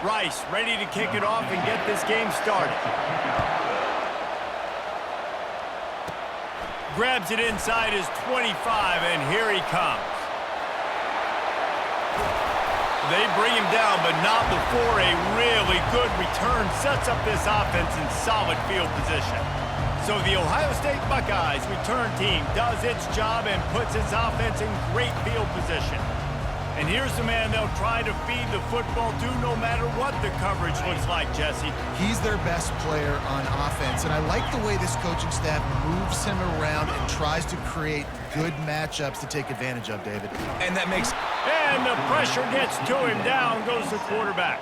Rice ready to kick it off and get this game started. Grabs it inside his 25, and here he comes. They bring him down, but not before a really good return sets up this offense in solid field position. So the Ohio State Buckeyes return team does its job and puts its offense in great field position. And here's the man they'll try to feed the football to no matter what the coverage looks like, Jesse. He's their best player on offense, and I like the way this coaching staff moves him around and tries to create good matchups to take advantage of, David. And that makes... And the pressure gets to him. Down goes the quarterback.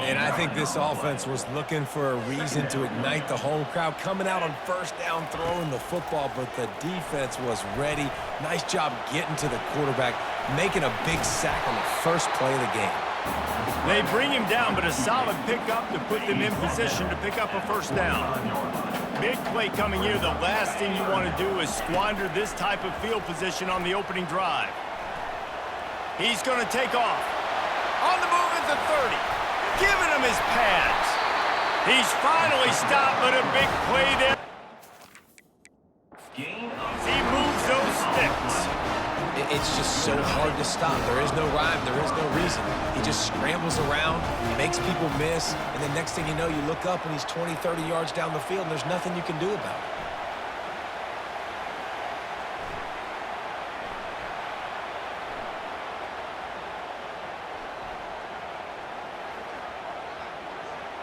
And I think this offense was looking for a reason to ignite the home crowd, coming out on first down, throwing the football, but the defense was ready. Nice job getting to the quarterback, making a big sack on the first play of the game. They bring him down, but a solid pickup to put them in position to pick up a first down. Big play coming here. The last thing you want to do is squander this type of field position on the opening drive. He's going to take off. On the move at the 30. Giving him his pads. He's finally stopped, but a big play there. He moves those sticks. It's just so hard to stop. There is no rhyme. There is no reason. He just scrambles around, makes people miss, and then next thing you know, you look up and he's 20, 30 yards down the field, and there's nothing you can do about it.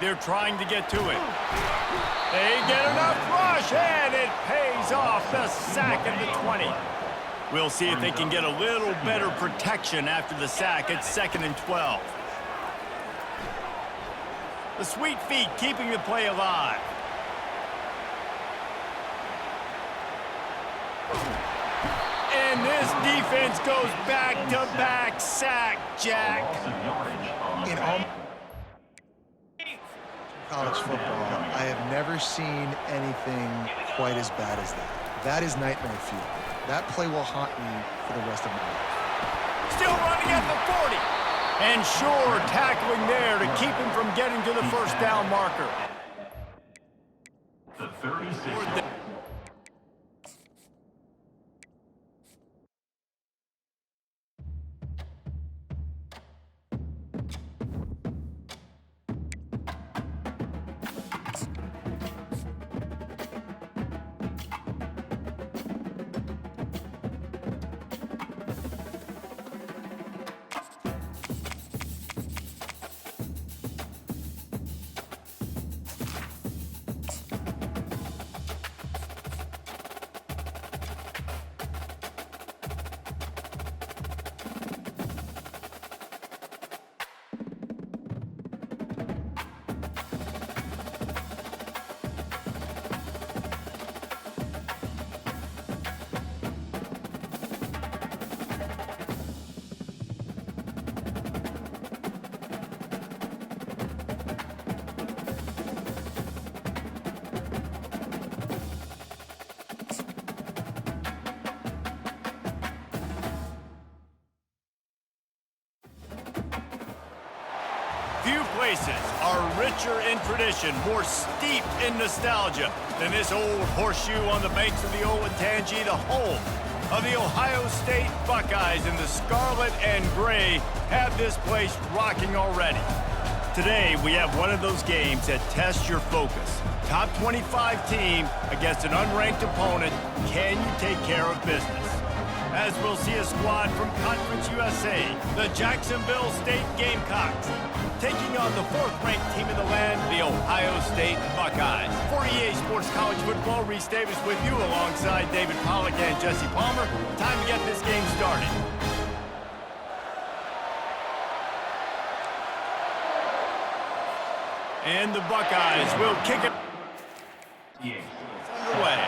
They're trying to get to it. They get enough rush, and it pays off. The sack at the 20. We'll see if they can get a little better protection after the sack at 2nd and 12. The sweet feet keeping the play alive. And this defense goes back-to-back sack, Jack. In all college football, I have never seen anything quite as bad as that. That is nightmare fuel. That play will haunt me for the rest of my life. Still running at the 40. And sure, tackling there to keep him from getting to the first down marker. The 36. Few places are richer in tradition, more steeped in nostalgia than this old horseshoe on the banks of the Olentangy, the home of the Ohio State Buckeyes, and the scarlet and gray have this place rocking already. Today, we have one of those games that tests your focus. Top 25 team against an unranked opponent. Can you take care of business? As we'll see a squad from Conference USA, the Jacksonville State Gamecocks, taking on the 4th-ranked team in the land, the Ohio State Buckeyes. For EA Sports College Football, Reese Davis with you alongside David Pollack and Jesse Palmer. Time to get this game started. And the Buckeyes will kick it underway.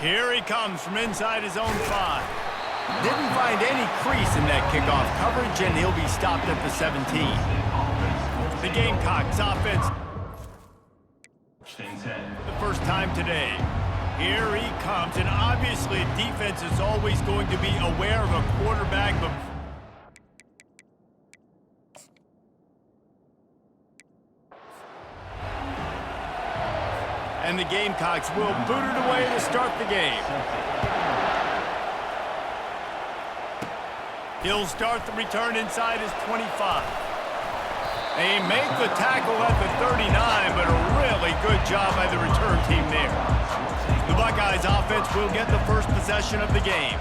Here he comes from inside his own 5. Didn't find any crease in that kickoff coverage, and he'll be stopped at the 17. The Gamecocks offense the first time today. Here he comes, and obviously defense is always going to be aware of a quarterback. And the Gamecocks will boot it away to start the game. He'll start the return inside his 25. They make the tackle at the 39, but a really good job by the return team there. The Buckeyes offense will get the first possession of the game.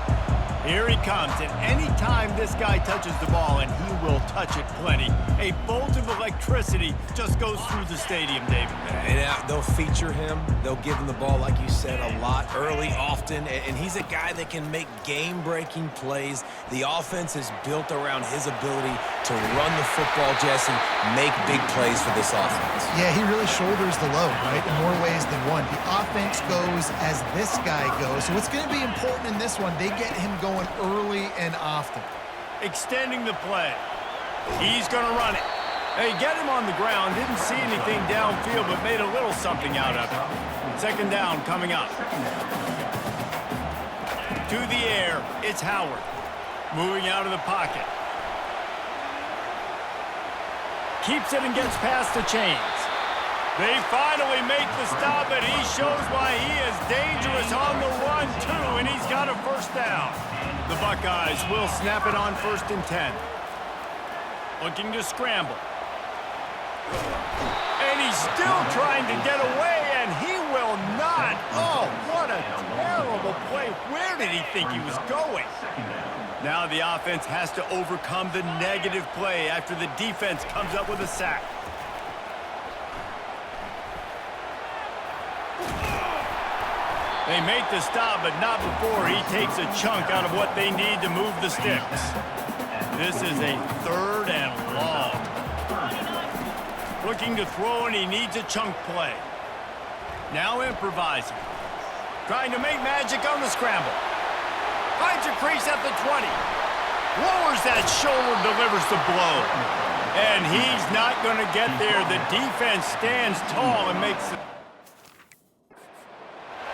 Here he comes, and anytime this guy touches the ball, and he will touch it plenty, a bolt of electricity just goes through the stadium, David. And they'll feature him. They'll give him the ball, like you said, a lot, early, often, and he's a guy that can make game-breaking plays. The offense is built around his ability to run the football, Jesse, make big plays for this offense. Yeah, he really shoulders the load, right, in more ways than one. The offense goes as this guy goes, so it's going to be important in this one. They get him going early and often. Extending the play. He's going to run it. Hey, get him on the ground. Didn't see anything downfield, but made a little something out of it. Second down coming up. To the air, it's Howard. Moving out of the pocket. Keeps it and gets past the chains. They finally make the stop, and he shows why he is dangerous on the run, too, and he's got a first down. The Buckeyes will snap it on 1st and 10. Looking to scramble. And he's still trying to get away, and he will not. Oh, what a terrible play. Where did he think he was going? Now the offense has to overcome the negative play after the defense comes up with a sack. They make the stop, but not before he takes a chunk out of what they need to move the sticks. This is a 3rd and long. Looking to throw, and he needs a chunk play. Now improvising. Trying to make magic on the scramble. Finds a crease at the 20. Lowers that shoulder, delivers the blow. And he's not going to get there. The defense stands tall and makes the...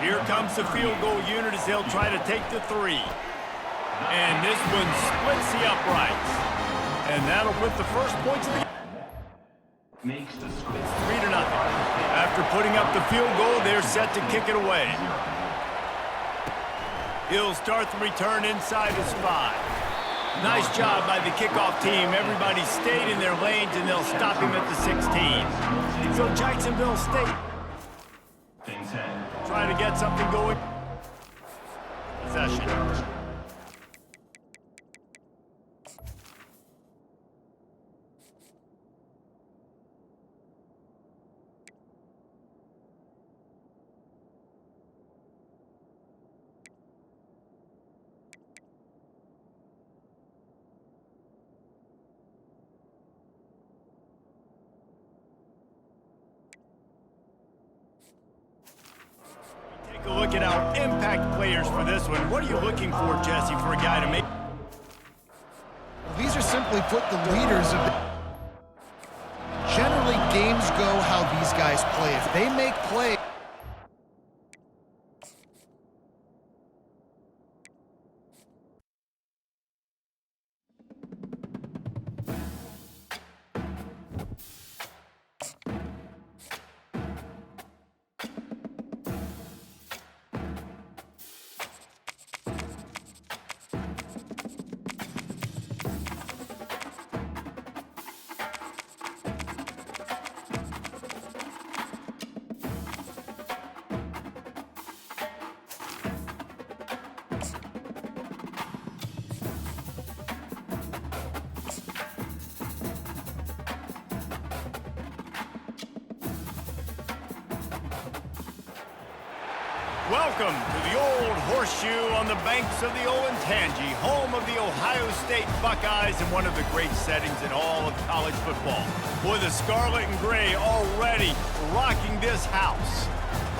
Here comes the field goal unit as they'll try to take the 3. And this one splits the uprights. And that'll put the first points of the game. It's 3-0. After putting up the field goal, they're set to kick it away. He'll start the return inside his 5. Nice job by the kickoff team. Everybody stayed in their lanes, and they'll stop him at the 16. So Jacksonville State trying to get something going. Possession. Take a look at our impact players for this one. What are you looking for, Jesse, for a guy to make? These are simply put the leaders of the... Generally, games go how these guys play. If they make plays... Welcome to the Old Horseshoe on the banks of the Olentangy, home of the Ohio State Buckeyes and one of the great settings in all of college football. Boy, the scarlet and gray already rocking this house.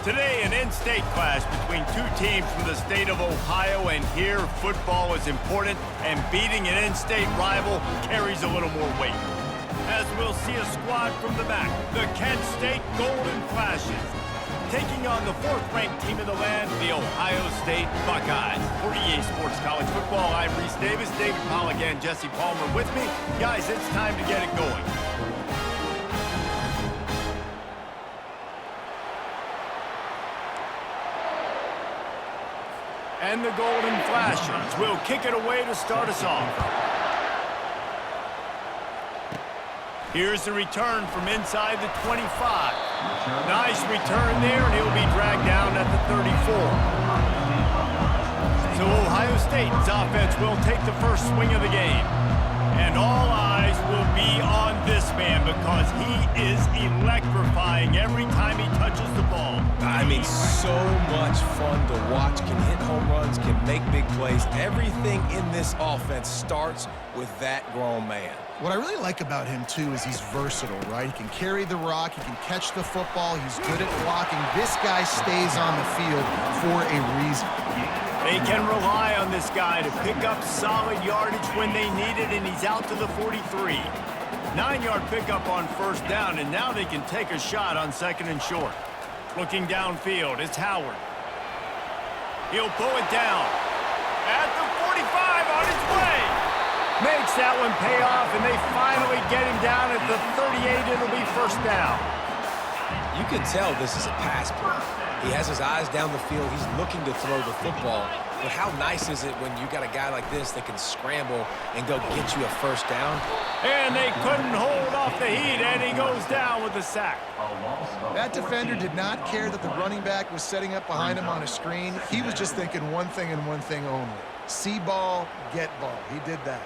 Today, an in-state clash between two teams from the state of Ohio, and here football is important, and beating an in-state rival carries a little more weight. As we'll see a squad from the back, the Kent State Golden Flashes. taking on the fourth-ranked team in the land, the Ohio State Buckeyes. For EA Sports College Football, I'm Reese Davis, David Pollock, and Jesse Palmer with me. Guys, it's time to get it going. And the Golden Flashers will kick it away to start us off. Here's the return from inside the 25. Nice return there, and he'll be dragged down at the 34. So Ohio State's offense will take the first swing of the game. And all eyes will be on this man because he is electrifying every time he touches the ball. I mean, so much fun to watch. Can hit home runs, can make big plays. Everything in this offense starts with that grown man. What I really like about him, too, is he's versatile, right? He can carry the rock, he can catch the football, he's good at blocking. This guy stays on the field for a reason. They can rely on this guy to pick up solid yardage when they need it, and he's out to the 43. 9-yard pickup on first down, and now they can take a shot on second and short. Looking downfield, it's Howard. He'll pull it down. At the 45 on his way. Makes that one pay off, and they finally get him down at the 38. It'll be first down. You can tell this is a pass play. He has his eyes down the field. He's looking to throw the football. But how nice is it when you got a guy like this that can scramble and go get you a first down? And they couldn't hold off the heat, and he goes down with the sack. That defender did not care that the running back was setting up behind him on a screen. He was just thinking one thing and one thing only. See ball, get ball. He did that.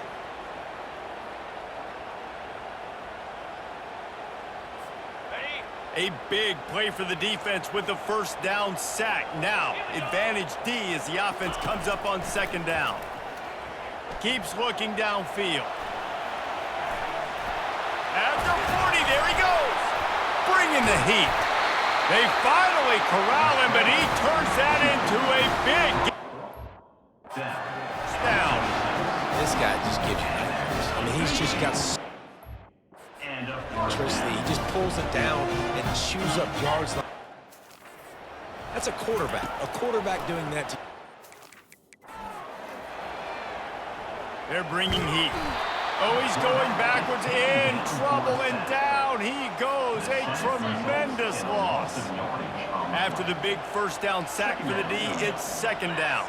A big play for the defense with the first down sack. Now, advantage D as the offense comes up on second down. Keeps looking downfield. After 40, there he goes. Bringing the heat. They finally corral him, but he turns that into a big down. This guy just gives you nightmares. I mean, he's just got electricity. He just pulls it down and chews up yards. That's a quarterback. A quarterback doing that to They're bringing heat. Oh, he's going backwards, in trouble, and down he goes. A tremendous loss. After the big first down sack for the D, it's second down.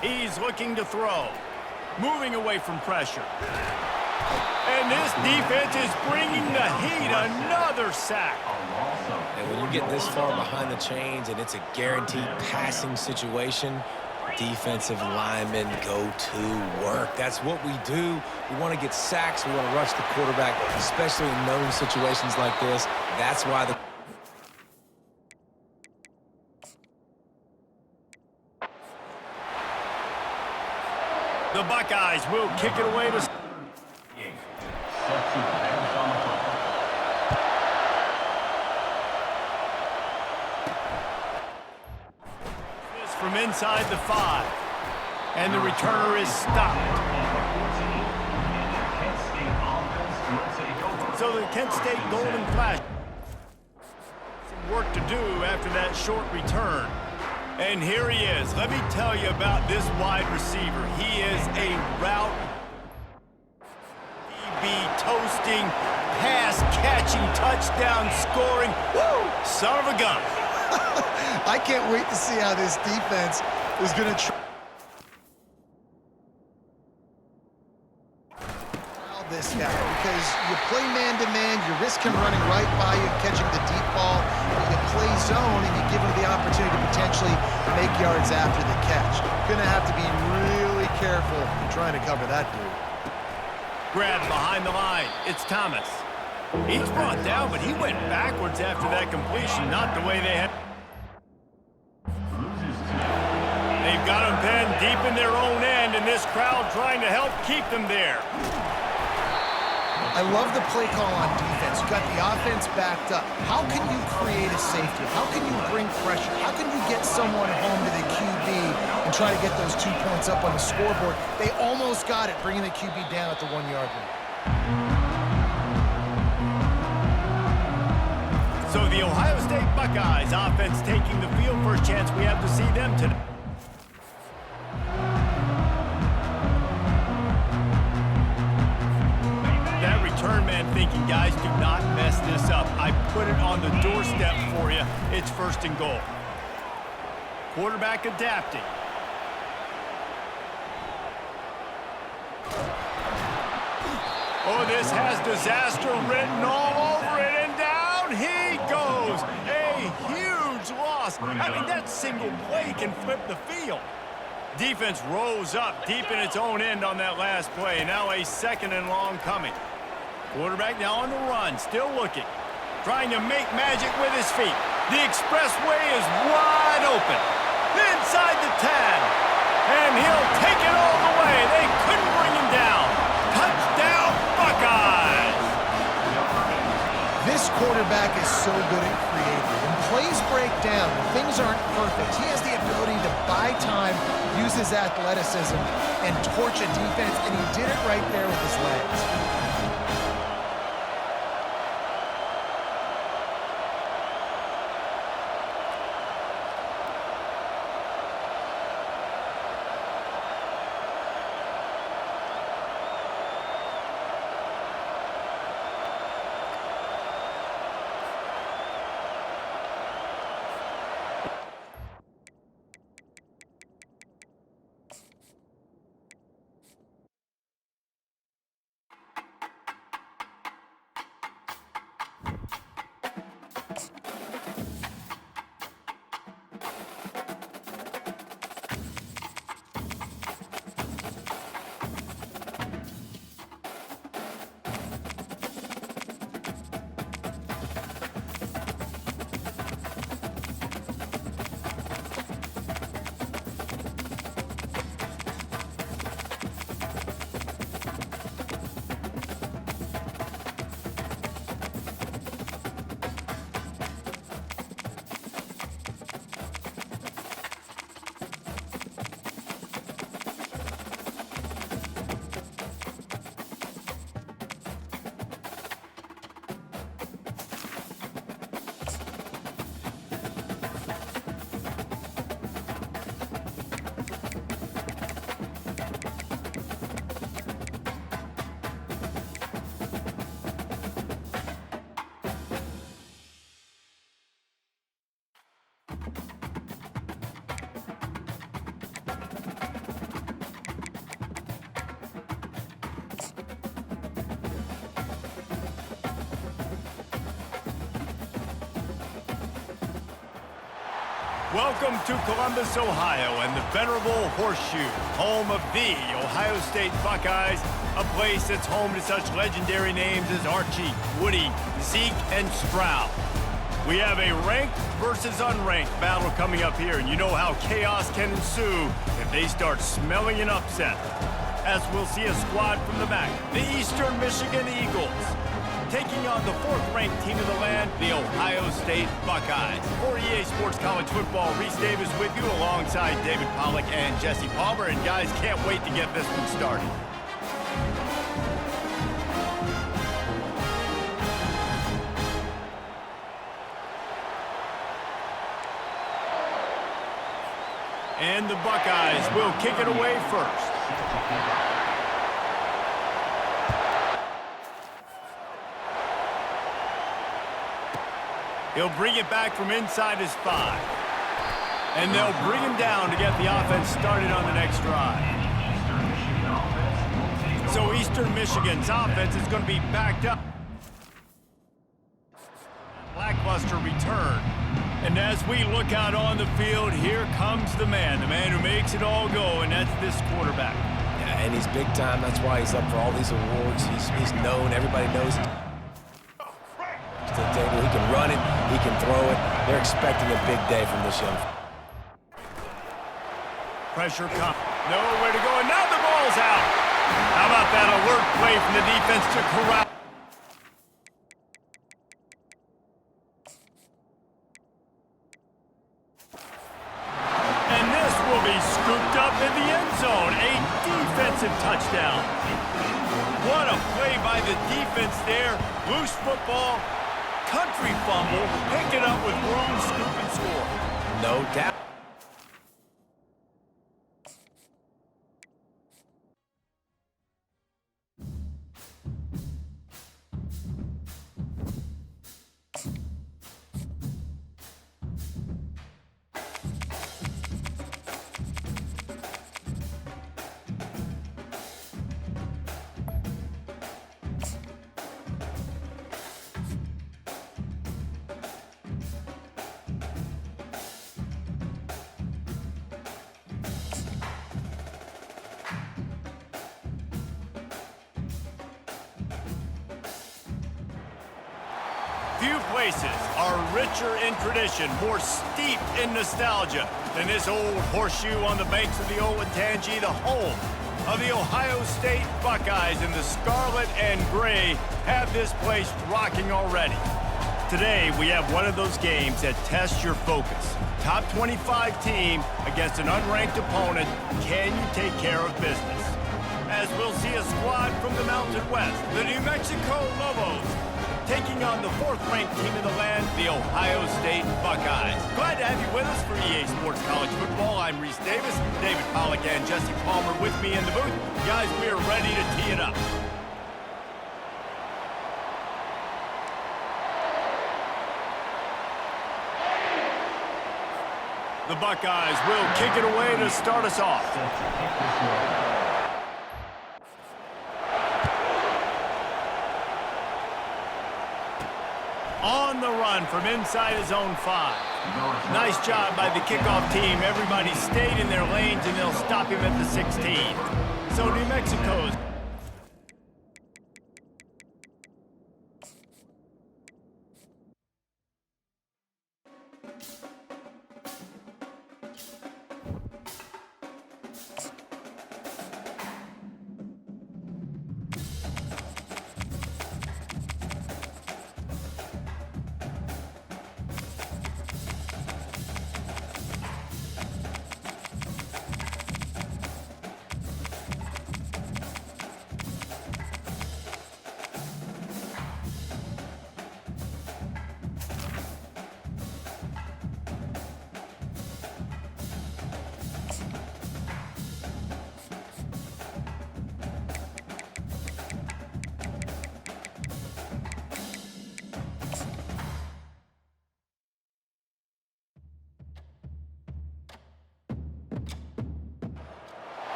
He's looking to throw. Moving away from pressure. And this defense is bringing the heat. Another sack. And when you get this far behind the chains and it's a guaranteed passing situation, defensive linemen go to work. That's what we do. We want to get sacks. We want to rush the quarterback, especially in known situations like this. That's why the Buckeyes will kick it away to from inside the 5. And the returner is stopped. So the Kent State Golden Flash some work to do after that short return. And here he is. Let me tell you about this wide receiver. He is a route toasting, pass-catching, touchdown scoring. Woo! Son of a gun. I can't wait to see how this defense is going to try this guy, because you play man-to-man, you risk him running right by you, catching the deep ball. You play zone, and you give him the opportunity to potentially make yards after the catch. Going to have to be really careful trying to cover that dude. Grab behind the line. It's Thomas. He's brought down, but he went backwards after that completion, not the way they had. They've got him pinned deep in their own end, and this crowd trying to help keep them there. I love the play call on defense. You got the offense backed up. How can you create a safety? How can you bring pressure? How can you get someone home to the QB and try to get those 2 points up on the scoreboard? They almost got it, bringing the QB down at the 1-yard line. So the Ohio State Buckeyes. Offense taking the field. First chance we have to see them today. That return man thinking, guys, do not mess this up. I put it on the doorstep for you. It's first and goal. Quarterback adapting. Oh, this has disaster written all over it, and down he goes. A huge loss. I mean, that single play can flip the field. Defense rose up deep in its own end on that last play. Now a second and long coming. Quarterback now on the run, still looking. Trying to make magic with his feet. The expressway is wide open. Inside the 10. And he'll take it all the way. They couldn't bring him down. Touchdown, Buckeyes! This quarterback is so good at creating. When plays break down, when things aren't perfect, he has the ability to buy time, use his athleticism, and torch a defense, and he did it right there with his legs. Welcome to Columbus, Ohio, and the venerable Horseshoe, home of the Ohio State Buckeyes, a place that's home to such legendary names as Archie, Woody, Zeke, and Stroud. We have a ranked versus unranked battle coming up here, and you know how chaos can ensue if they start smelling an upset. As we'll see a squad from the back, the Eastern Michigan Eagles, taking on the fourth-ranked team of the land, the Ohio State Buckeyes. For EA Sports College Football, Reese Davis with you alongside David Pollack and Jesse Palmer. And guys, can't wait to get this one started. And the Buckeyes will kick it away first. He'll bring it back from inside his 5. And they'll bring him down to get the offense started on the next drive. So Eastern Michigan's offense is going to be backed up. Lackluster return. And as we look out on the field, here comes the man who makes it all go, and that's this quarterback. Yeah, and he's big time. That's why he's up for all these awards. He's known. Everybody knows it. He can run it, he can throw it. They're expecting a big day from this young. Pressure comes. Nowhere to go, and now the ball's out. How about that alert play from the defense to corral? And this will be scooped up in the end zone. A defensive touchdown. What a play by the defense there. Loose football. country fumble, pick it up with room, scoop, and score. No doubt. Few places are richer in tradition, more steeped in nostalgia than this old horseshoe on the banks of the Olentangy, the home of the Ohio State Buckeyes, and the scarlet and gray have this place rocking already. Today, we have one of those games that tests your focus. Top 25 team against an unranked opponent. Can you take care of business? As we'll see a squad from the Mountain West, the New Mexico Lobos, taking on the fourth-ranked team in the land, the Ohio State Buckeyes. Glad to have you with us for EA Sports College Football. I'm Reese Davis, David Pollack and Jesse Palmer with me in the booth. Guys, we are ready to tee it up. The Buckeyes will kick it away to start us off. On the run from inside his own 5. Nice job by the kickoff team. Everybody stayed in their lanes, and they'll stop him at the 16. So New Mexico's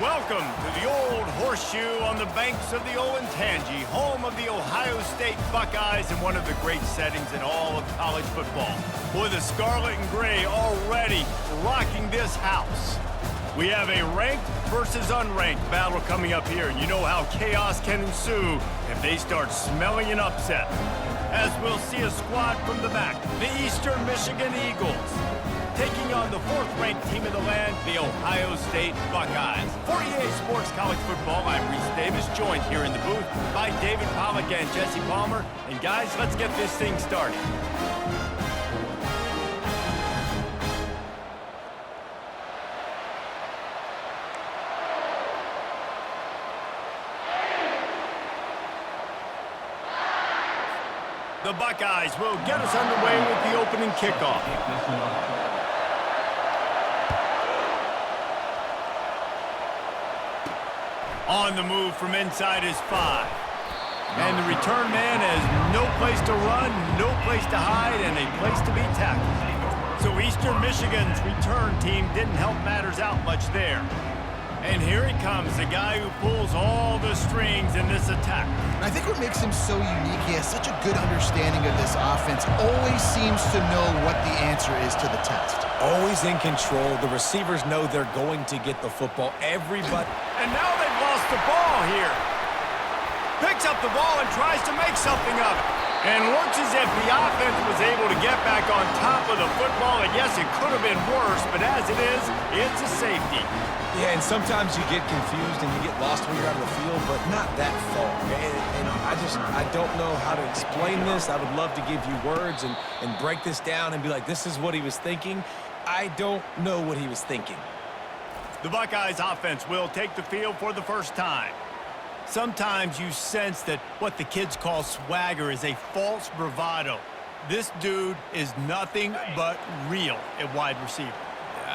welcome to the old horseshoe on the banks of the Olentangy, home of the Ohio State Buckeyes and one of the great settings in all of college football. Boy, the scarlet and gray already rocking this house. We have a ranked versus unranked battle coming up here, and you know how chaos can ensue if they start smelling an upset. As we'll see a squad from the back, the Eastern Michigan Eagles, taking on the fourth-ranked team in the land, the Ohio State Buckeyes. For EA Sports College Football, I'm Reese Davis, joined here in the booth by David Pollack and Jesse Palmer. And guys, let's get this thing started. The Buckeyes will get us underway with the opening kickoff. On the move from inside his 5. And the return man has no place to run, no place to hide, and a place to be tackled. So Eastern Michigan's return team didn't help matters out much there. And here he comes, the guy who pulls all the strings in this attack. I think what makes him so unique, he has such a good understanding of this offense, always seems to know what the answer is to the test. Always in control. The receivers know they're going to get the football. Everybody. And now they've lost the ball here. Picks up the ball and tries to make something of it. And looks as if the offense was able to get back on top of the football. And yes, it could have been worse, but as it is, it's a safety. Yeah, and sometimes you get confused and you get lost when you're out of the field, but not that far. And I don't know how to explain this. I would love to give you words and break this down and be like, this is what he was thinking. I don't know what he was thinking. The Buckeyes offense will take the field for the first time. Sometimes you sense that what the kids call swagger is a false bravado. This dude is nothing but real at wide receiver.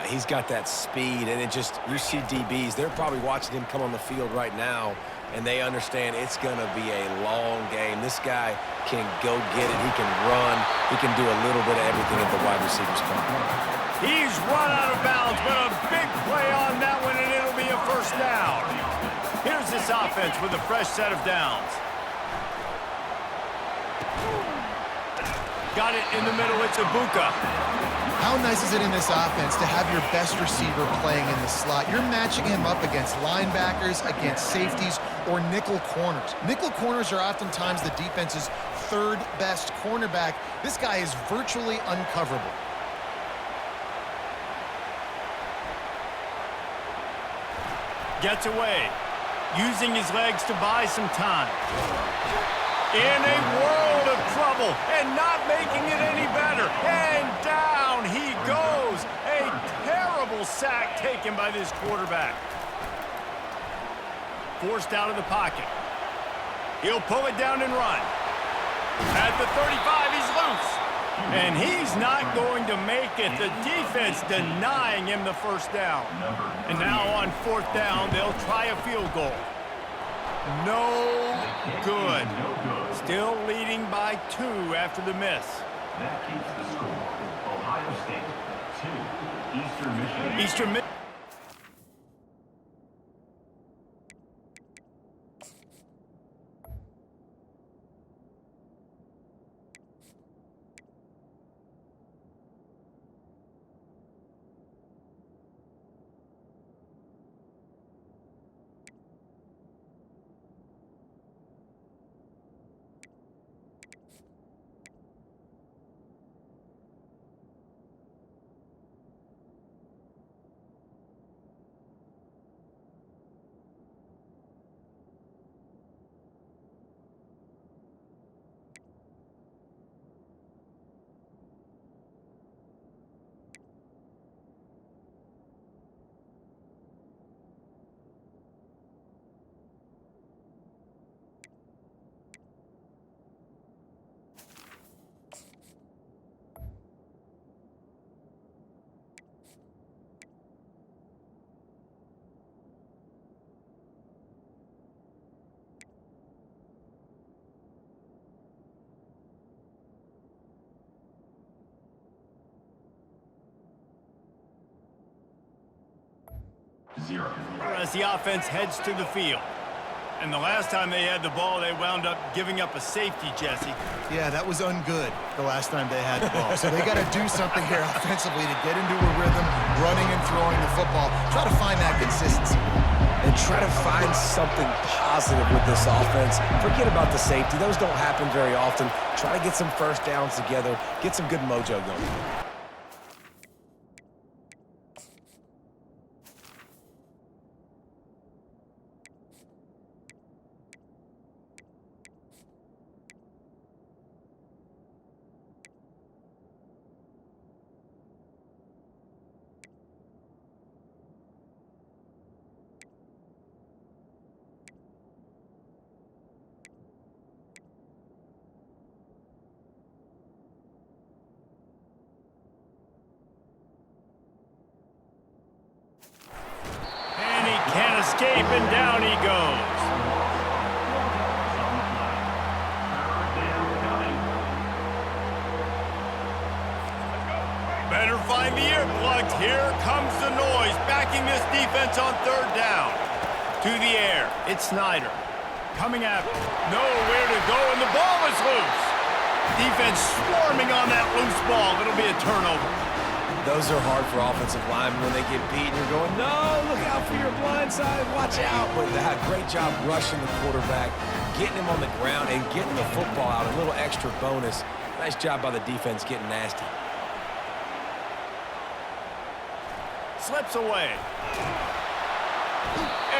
He's got that speed, and you see DBs, they're probably watching him come on the field right now, and they understand it's going to be a long game. This guy can go get it. He can run. He can do a little bit of everything at the wide receivers come. He's run out of bounds, but a big play on that one, and it'll be a first down. Here's this offense with a fresh set of downs. Got it in the middle. It's Ibuka. How nice is it in this offense to have your best receiver playing in the slot? You're matching him up against linebackers, against safeties, or nickel corners. Nickel corners are oftentimes the defense's third best cornerback. This guy is virtually uncoverable. Gets away, using his legs to buy some time. In a world of trouble and not making it any better. And down he goes. A terrible sack taken by this quarterback. Forced out of the pocket. He'll pull it down and run. At the 35, he's loose. And he's not going to make it. The defense denying him the first down. And now on fourth down, they'll try a field goal. No good. Still leading by 2 after the miss. That keeps the score. Ohio State 2, Eastern Michigan. Eastern Michigan. As the offense heads to the field. And the last time they had the ball, they wound up giving up a safety, Jesse. Yeah, that was ungood the last time they had the ball. So they got to do something here offensively to get into a rhythm, running and throwing the football. Try to find that consistency. And try to find something positive with this offense. Forget about the safety. Those don't happen very often. Try to get some first downs together. Get some good mojo going. Can't escape, and down he goes. Better find the earplugs. Here comes the noise, backing this defense on third down. To the air, it's Snyder. Coming after, nowhere to go, and the ball is loose. Defense swarming on that loose ball. It'll be a turnover. Those are hard for offensive linemen when they get beat. You're going, no, look out for your blind side, watch out. But they had a great job rushing the quarterback, getting him on the ground, and getting the football out. A little extra bonus. Nice job by the defense getting nasty. Slips away.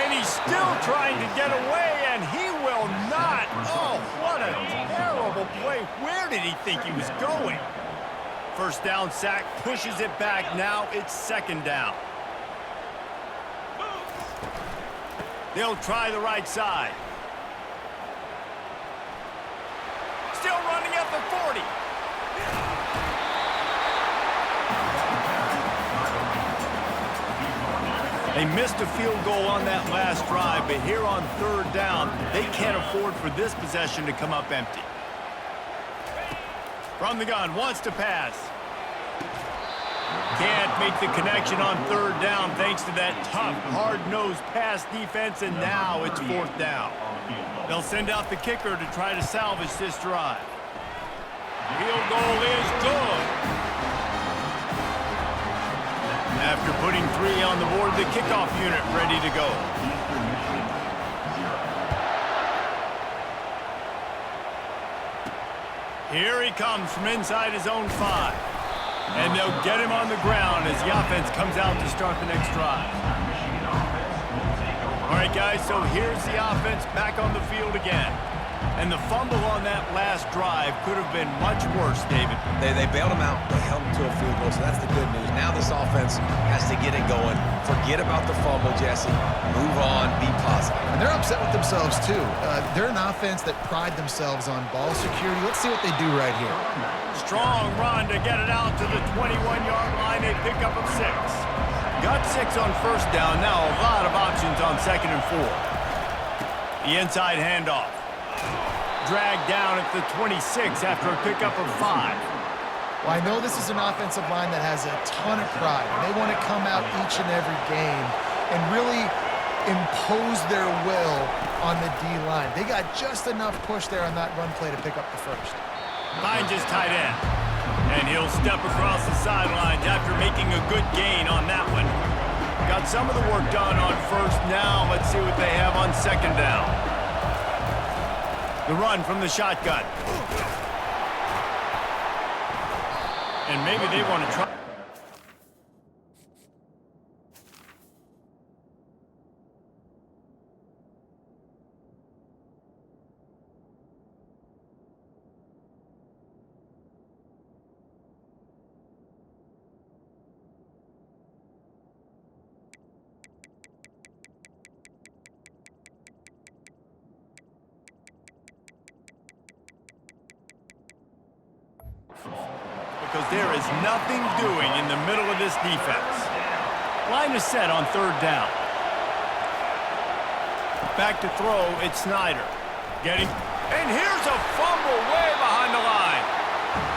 And he's still trying to get away, and he will not. Oh, what a terrible play. Where did he think he was going? First down sack, pushes it back. Now it's second down. They'll try the right side. at the 40. They missed a field goal on that last drive, but here on third down, they can't afford for this possession to come up empty. From the gun, wants to pass. Can't make the connection on third down thanks to that tough, hard-nosed pass defense, and now it's fourth down. They'll send out the kicker to try to salvage this drive. Field goal is good. After putting 3 on the board, the kickoff unit ready to go. Here he comes from inside his own 5. And they'll get him on the ground as the offense comes out to start the next drive. All right, guys, so here's the offense back on the field again. And the fumble on that last drive could have been much worse, David. They bailed him out. They held him to a field goal, so that's the good news. Now this offense has to get it going. Forget about the fumble, Jesse. Move on. Be positive. And they're upset with themselves, too. They're an offense that pride themselves on ball security. Let's see what they do right here. Strong run to get it out to the 21-yard line. A pickup of 6. Got 6 on first down. Now a lot of options on second and 4. The inside handoff. Dragged down at the 26 after a pickup of 5. Well, I know this is an offensive line that has a ton of pride. They want to come out each and every game and really impose their will on the D-line. They got just enough push there on that run play to pick up the first. Finds his tight end. And he'll step across the sidelines after making a good gain on that one. Got some of the work done on first. Now let's see what they have on second down. The run from the shotgun. And maybe they want to try. Because there is nothing doing in the middle of this defense. Line is set on third down. Back to throw, it's Snyder. And here's a fumble way behind the line.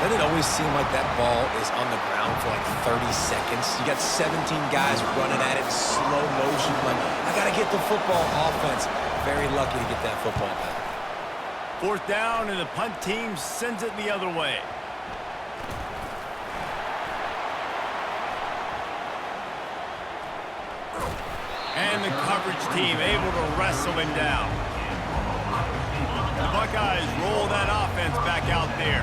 Doesn't it always seem like that ball is on the ground for like 30 seconds? You got 17 guys running at it, slow motion. Like, I got to get the football. Offense, very lucky to get that football back. Fourth down, and the punt team sends it the other way. And the coverage team able to wrestle him down. The Buckeyes roll that offense back out there.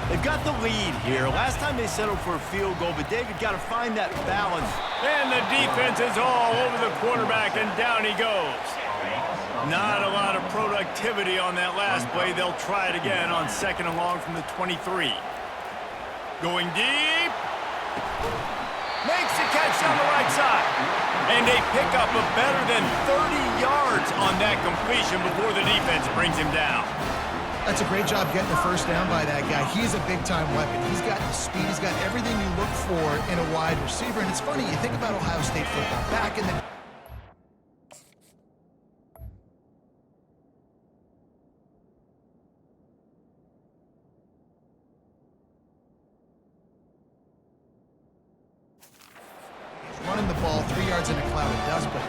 They've got the lead here. Last time they settled for a field goal, but David got to find that balance. And the defense is all over the quarterback, and down he goes. Not a lot of productivity on that last play. They'll try it again on second and long from the 23. Going deep. Makes the catch on the right side. And they pick up a better than 30 yards on that completion before the defense brings him down. That's a great job getting the first down by that guy. He's a big-time weapon. He's got the speed. He's got everything you look for in a wide receiver. And it's funny, you think about Ohio State football. Back in the running the ball 3 yards in a cloud of dust, but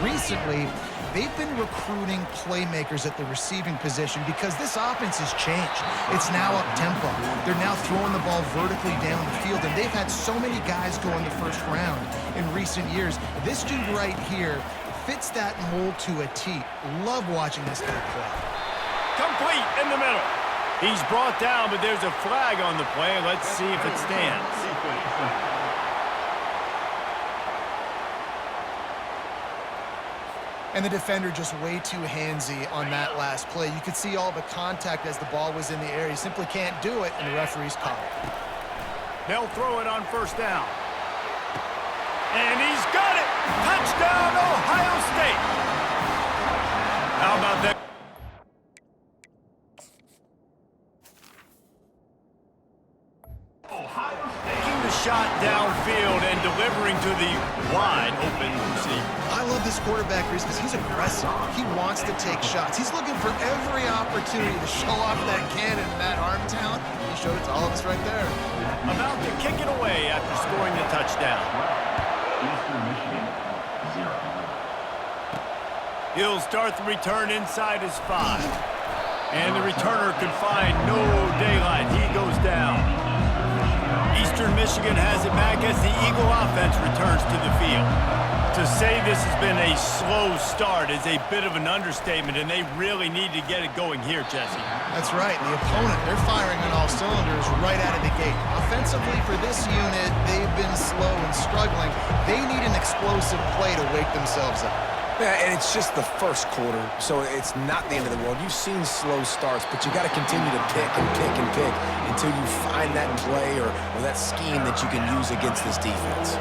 recently they've been recruiting playmakers at the receiving position because this offense has changed. It's now up-tempo. They're now throwing the ball vertically down the field, and they've had so many guys go in the first round in recent years. This dude right here fits that mold to a T. Love watching this guy play. Complete in the middle. He's brought down, but there's a flag on the play. Let's see if it stands. And the defender just way too handsy on that last play. You could see all the contact as the ball was in the air. He simply can't do it, and the referee's called it. They'll throw it on first down. And he's got it! Touchdown, Ohio State! How about that? shot downfield and delivering to the wide open receiver. I love this quarterback, Reese, because he's aggressive. He wants to take shots. He's looking for every opportunity to show off that cannon and that arm talent. He showed it to all of us right there. About to kick it away after scoring the touchdown. Eastern Michigan, 0. He'll start the return inside his 5. And the returner can find no daylight. He goes down. Eastern Michigan has it back as the Eagle offense returns to the field. To say this has been a slow start is a bit of an understatement, and they really need to get it going here, Jesse. That's right. The opponent, they're firing on all cylinders right out of the gate. Offensively, for this unit, they've been slow and struggling. They need an explosive play to wake themselves up. Yeah, and it's just the first quarter, so it's not the end of the world. You've seen slow starts, but you got to continue to pick and pick and pick until you find that play or that scheme that you can use against this defense.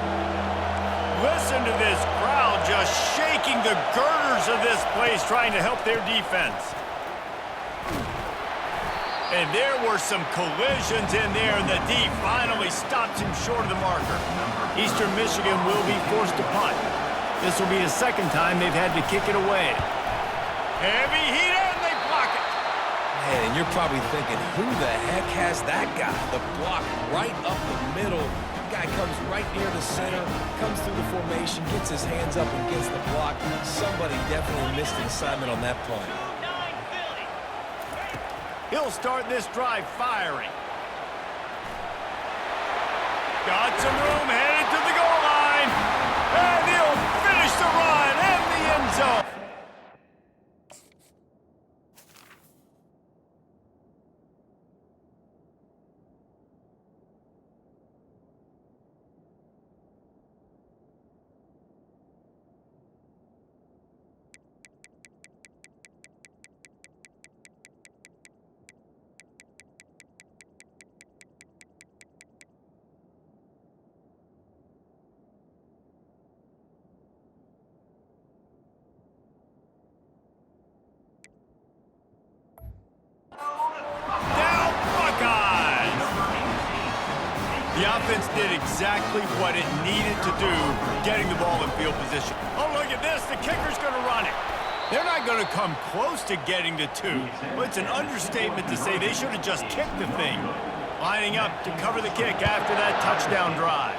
Listen to this crowd just shaking the girders of this place, trying to help their defense. And there were some collisions in there, and the D finally stops him short of the marker. Eastern Michigan will be forced to punt. This will be the second time they've had to kick it away. Heavy heat, and they block it. Man, and you're probably thinking, who the heck has that guy? The block right up the middle. Guy comes right near the center, comes through the formation, gets his hands up and gets the block. Somebody definitely missed an assignment on that punt. He'll start this drive firing. Got some room, headed to the goal line. And he'll finish the run in the end zone. The offense did exactly what it needed to do, getting the ball in field position. Oh, look at this. The kicker's going to run it. They're not going to come close to getting to 2. But it's an understatement to say they should have just kicked the thing. Lining up to cover the kick after that touchdown drive.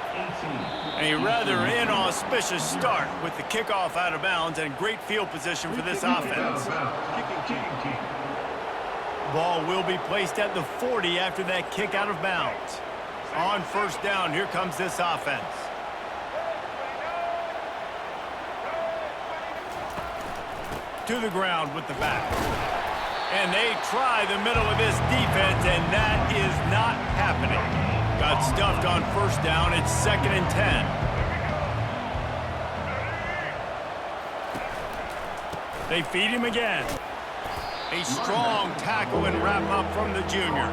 A rather inauspicious start with the kickoff out of bounds and great field position for this offense. Ball will be placed at the 40 after that kick out of bounds. On first down, here comes this offense. To the ground with the back. And they try the middle of this defense, and that is not happening. Got stuffed on first down. It's 2nd and 10. They feed him again. A strong tackle and wrap up from the junior.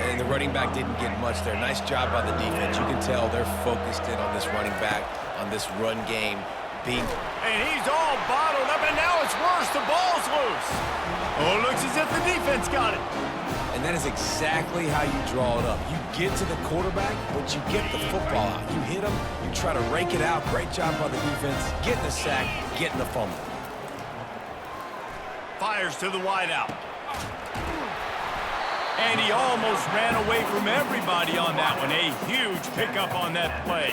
And the running back didn't get much there. Nice job by the defense. You can tell they're focused in on this running back, on this run game. And he's all bottled up, and now it's worse. The ball's loose. Oh, it looks as if the defense got it. And that is exactly how you draw it up. You get to the quarterback, but you get the football out. You hit him, you try to rake it out. Great job by the defense. Getting the sack, getting the fumble. Fires to the wideout. And he almost ran away from everybody on that one. A huge pickup on that play.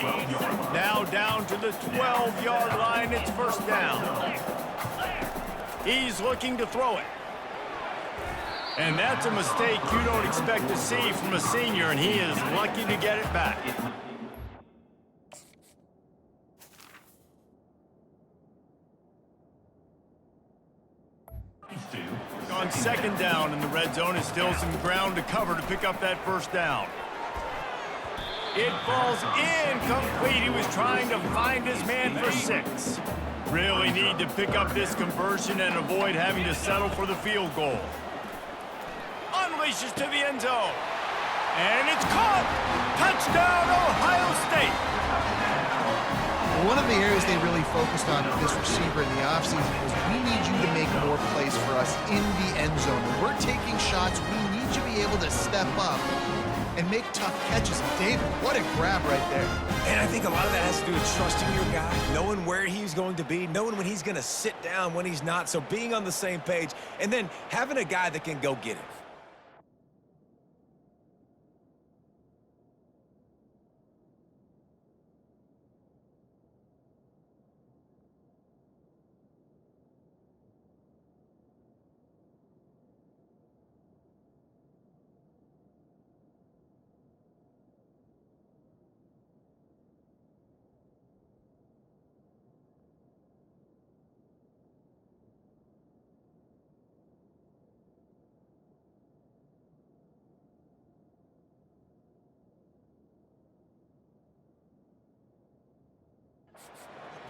Now down to the 12-yard line. It's first down. He's looking to throw it. And that's a mistake you don't expect to see from a senior, and he is lucky to get it back. On second down in the red zone is still some ground to cover to pick up that first down. It falls incomplete. He was trying to find his man for 6. Really need to pick up this conversion and avoid having to settle for the field goal. Unleashes to the end zone. And it's caught. Touchdown, Ohio State. One of the areas they really focused on with this receiver in the offseason was we need you to make more plays for us in the end zone. When we're taking shots, we need you to be able to step up and make tough catches. David, what a grab right there. And I think a lot of that has to do with trusting your guy, knowing where he's going to be, knowing when he's going to sit down, when he's not. So being on the same page, and then having a guy that can go get it.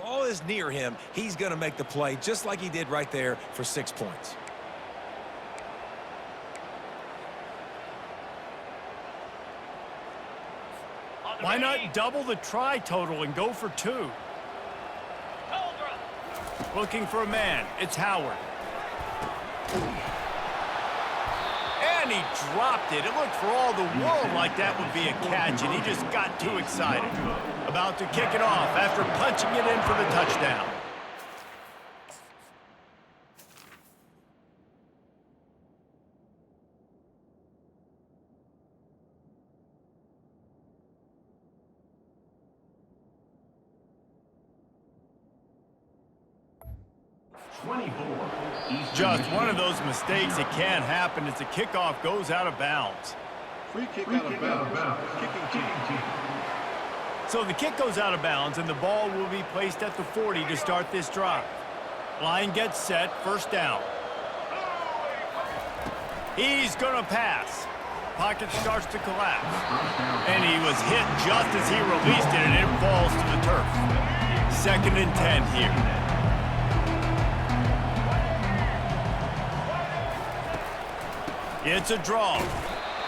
Ball is near him. He's going to make the play just like he did right there for 6 points. Why not double the try total and go for 2? Looking for a man. It's Howard. And he dropped it. It looked for all the world like that would be a catch, and he just got too excited. About to kick it off after punching it in for the touchdown. Just one of those mistakes that can't happen as the kickoff goes out of bounds. Free kick out of bounds. Kicking team. So the kick goes out of bounds, and the ball will be placed at the 40 to start this drive. Line gets set, first down. He's going to pass. Pocket starts to collapse. And he was hit just as he released it, and it falls to the turf. 2nd and 10 here. It's a draw.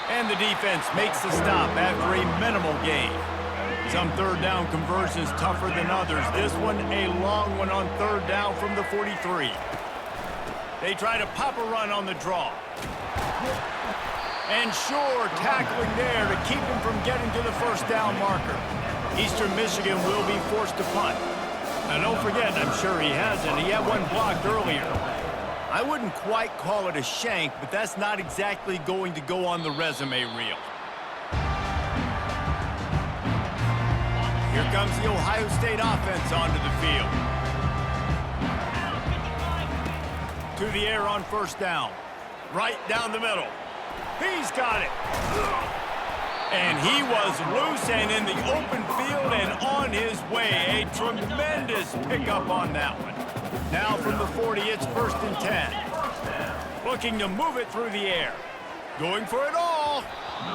And the defense makes the stop after a minimal gain. Some third down conversions tougher than others. This one a long one on 3rd down from the 43. They try to pop a run on the draw. And sure, tackling there to keep him from getting to the first down marker. Eastern Michigan will be forced to punt. Now don't forget, I'm sure he hasn't. He had one blocked earlier. I wouldn't quite call it a shank, but that's not exactly going to go on the resume reel. Here comes the Ohio State offense onto the field. To the air on 1st down. Right down the middle. He's got it. And he was loose and in the open field and on his way. A tremendous pickup on that one. Now from the 40, it's 1st and 10. Looking to move it through the air. Going for it all.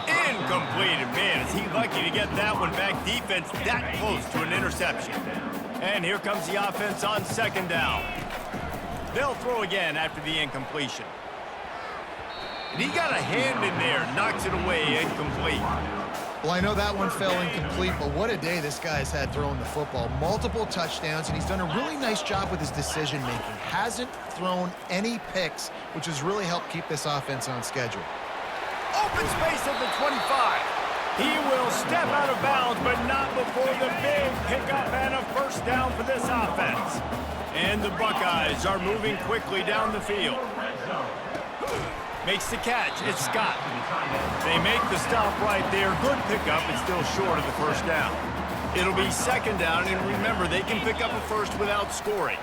Incomplete. And man, is he lucky to get that one back. Defense that close to an interception. And here comes the offense on 2nd down. They'll throw again after the incompletion. And he got a hand in there, knocks it away, incomplete. Well, I know that one fell incomplete, but what a day this guy's had throwing the football. Multiple touchdowns, and he's done a really nice job with his decision-making. Hasn't thrown any picks, which has really helped keep this offense on schedule. Open space at the 25. He will step out of bounds, but not before the big pickup and a 1st down for this offense. And the Buckeyes are moving quickly down the field. Makes the catch. It's Scott. They make the stop right there. Good pickup. It's still short of the 1st down. It'll be 2nd down, and remember, they can pick up a first without scoring.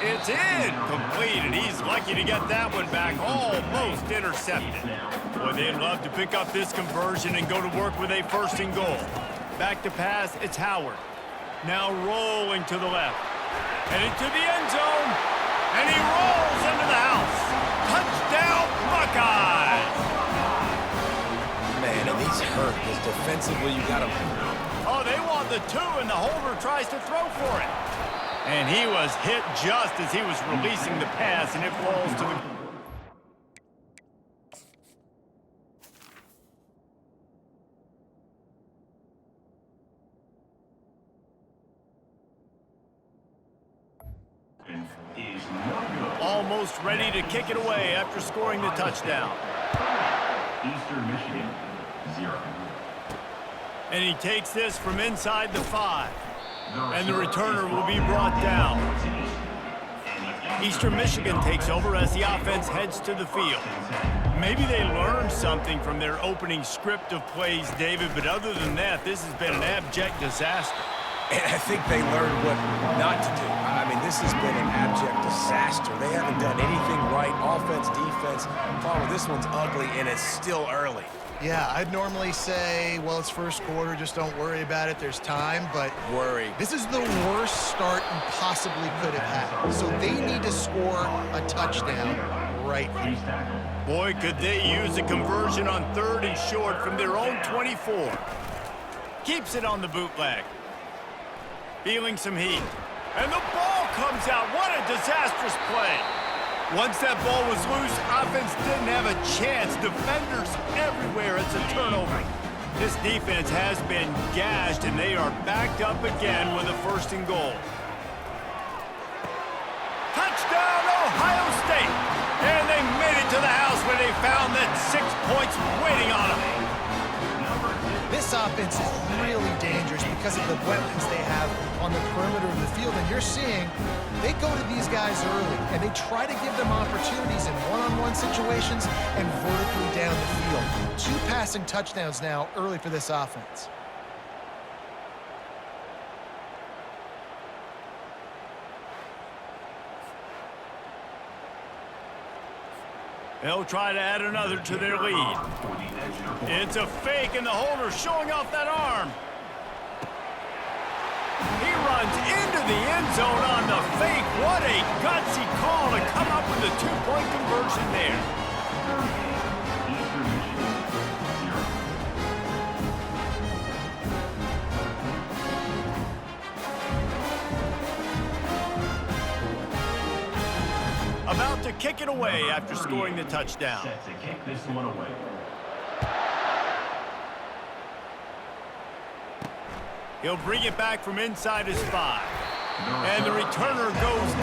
It's incomplete, and he's lucky to get that one back. Almost intercepted. Boy, they'd love to pick up this conversion and go to work with a 1st and goal. Back to pass. It's Howard. Now rolling to the left. And into the end zone. And he rolls into the house. Touchdown, Buckeyes! Man, and he's hurt because defensively you got him. Oh, they want the 2, and the holder tries to throw for it. And he was hit just as he was releasing the pass, and it falls to the... Almost ready to kick it away after scoring the touchdown. Eastern Michigan, 0. And he takes this from inside the 5. And the returner will be brought down. Eastern Michigan takes over as the offense heads to the field. Maybe they learned something from their opening script of plays, David, but other than that, this has been an abject disaster. And I think they learned what not to do. I mean, this has been an abject disaster. They haven't done anything right. Offense, defense. Palmer, this one's ugly, and it's still early. Yeah, I'd normally say, well, it's first quarter, just don't worry about it, there's time, but this is the worst start you possibly could have had. So they need to score a touchdown right here. Boy, could they use a conversion on 3rd and short from their own 24. Keeps it on the bootleg. Feeling some heat. And the ball comes out. What a disastrous play. Once that ball was loose, offense didn't have a chance. Defenders everywhere. It's a turnover. This defense has been gashed, and they are backed up again with a 1st and goal. Touchdown, Ohio State! And they made it to the house where they found that 6 points waiting on them. This offense is really dangerous because of the weapons they have on the perimeter of the field. And you're seeing they go to these guys early, and they try to give them opportunities in one-on-one situations and vertically down the field. 2 passing touchdowns now early for this offense. They'll try to add another to their lead. It's a fake, and the holder showing off that arm. He runs into the end zone on the fake. What a gutsy call to come up with a 2-point conversion there. About to kick it away after scoring the touchdown. Set to kick this one away. He'll bring it back from inside his 5. And the returner goes.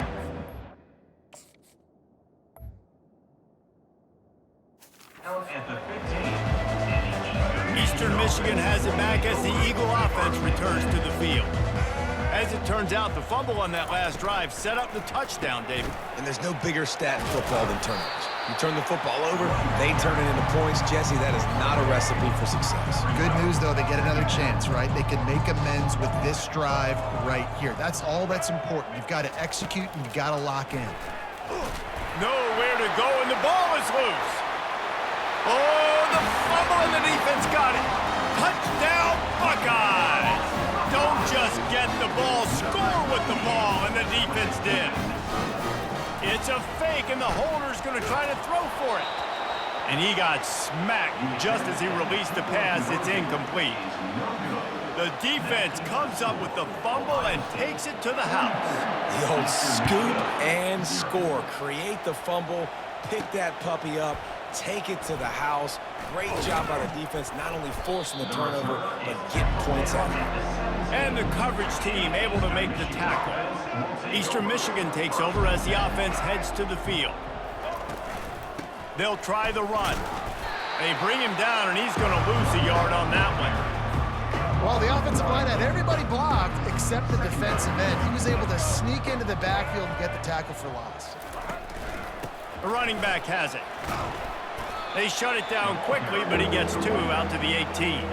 Out at the 15. Eastern Michigan has it back as the Eagle offense returns to the field. As it turns out, the fumble on that last drive set up the touchdown, David. And there's no bigger stat in football than turnovers. You turn the football over, they turn it into points. Jesse, that is not a recipe for success. Good news, though, they get another chance, right? They can make amends with this drive right here. That's all that's important. You've got to execute, and you've got to lock in. Nowhere to go, and the ball is loose. Oh, the fumble, and the defense got it. Touchdown, Buckeyes! Don't just get the ball, score with the ball, and the defense did. It's a fake, and the holder's going to try to throw for it. And he got smacked just as he released the pass. It's incomplete. The defense comes up with the fumble and takes it to the house. The old scoop and score. Create the fumble, pick that puppy up, take it to the house. Great job by the defense, not only forcing the turnover, but getting points out of it. And the coverage team able to make the tackle. Eastern Michigan takes over as the offense heads to the field. They'll try the run. They bring him down, and he's going to lose a yard on that one. Well, the offensive line had everybody blocked except the defensive end. He was able to sneak into the backfield and get the tackle for loss. The running back has it. They shut it down quickly, but he gets 2 out to the 18.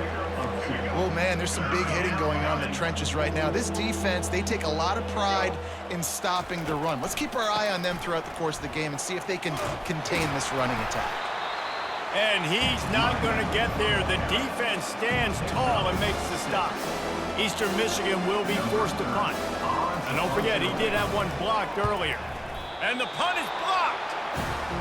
Oh, man, there's some big hitting going on in the trenches right now. This defense, they take a lot of pride in stopping the run. Let's keep our eye on them throughout the course of the game and see if they can contain this running attack. And he's not going to get there. The defense stands tall and makes the stop. Eastern Michigan will be forced to punt. And don't forget, he did have one blocked earlier. And the punt is blocked.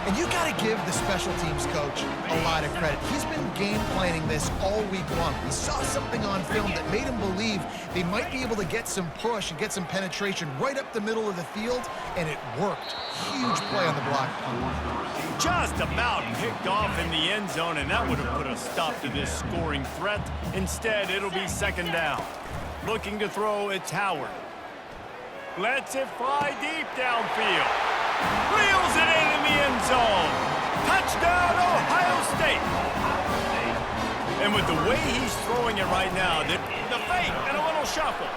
And you got to give the special teams coach a lot of credit. He's been game planning this all week long. We saw something on film that made him believe they might be able to get some push and get some penetration right up the middle of the field, and it worked. Huge play on the block punt. Just about picked off in the end zone, and that would have put a stop to this scoring threat. Instead, it'll be 2nd down. Looking to throw, it's Howard. Lets it fly deep downfield. Reels it in the end zone. Touchdown, Ohio State. And with the way he's throwing it right now, the fake and a little shuffle.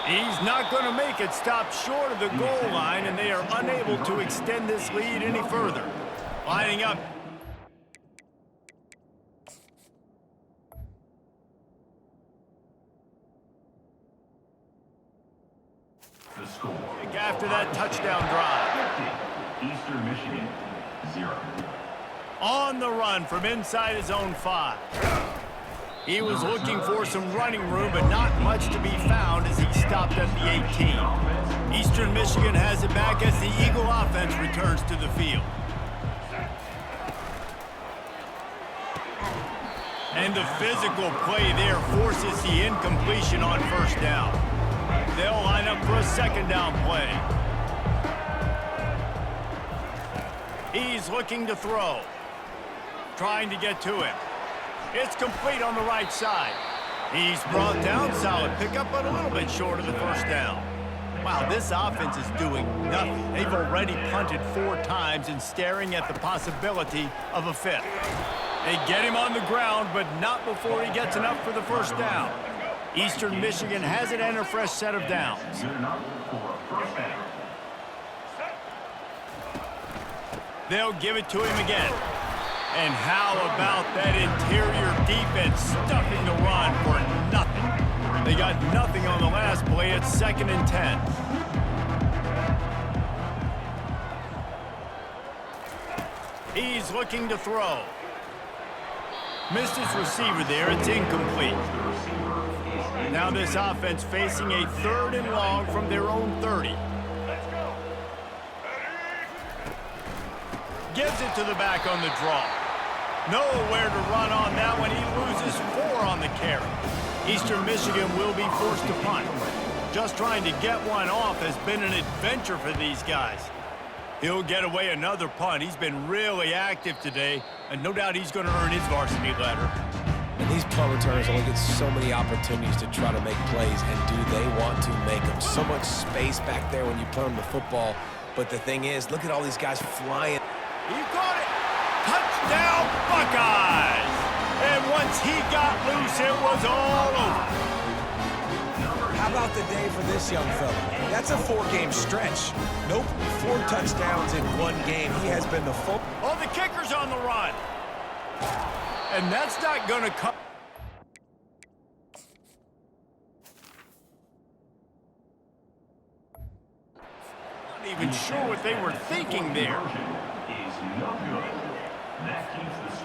He's not going to make it stop short of the goal line, and they are unable to extend this lead any further. Lining up. The score. After that touchdown drive. Eastern Michigan, 0. On the run from inside his own 5. He was looking for some running room, but not much to be found as he stopped at the 18. Eastern Michigan has it back as the Eagle offense returns to the field. And the physical play there forces the incompletion on first down. They'll line up for a second down play. He's looking to throw. Trying to get to him. It's complete on the right side. He's brought down, solid pickup, but a little bit short of the first down. Wow, this offense is doing nothing. They've already punted 4 times and staring at the possibility of a 5th. They get him on the ground, but not before he gets enough for the first down. Eastern Michigan has it and a fresh set of downs. Good enough for a first down. They'll give it to him again. And how about that interior defense stuffing the run for nothing? They got nothing on the last play. It's 2nd and 10. He's looking to throw. Missed his receiver there. It's incomplete. Now this offense facing a 3rd and long from their own 30. Gives it to the back on the draw. Nowhere to run on that one. He loses 4 on the carry. Eastern Michigan will be forced to punt. Just trying to get one off has been an adventure for these guys. He'll get away another punt. He's been really active today, and no doubt he's going to earn his varsity letter. And these punt returners only get so many opportunities to try to make plays, and do they want to make them? So much space back there when you play them the football. But the thing is, look at all these guys flying. He caught it! Touchdown, Buckeyes! And once he got loose, it was all over. How about the day for this young fella? That's a 4-game stretch. Nope, 4 touchdowns in 1 game. He has been the full... Oh, the kicker's on the run. And that's not going to come... Not even sure what they were thinking there.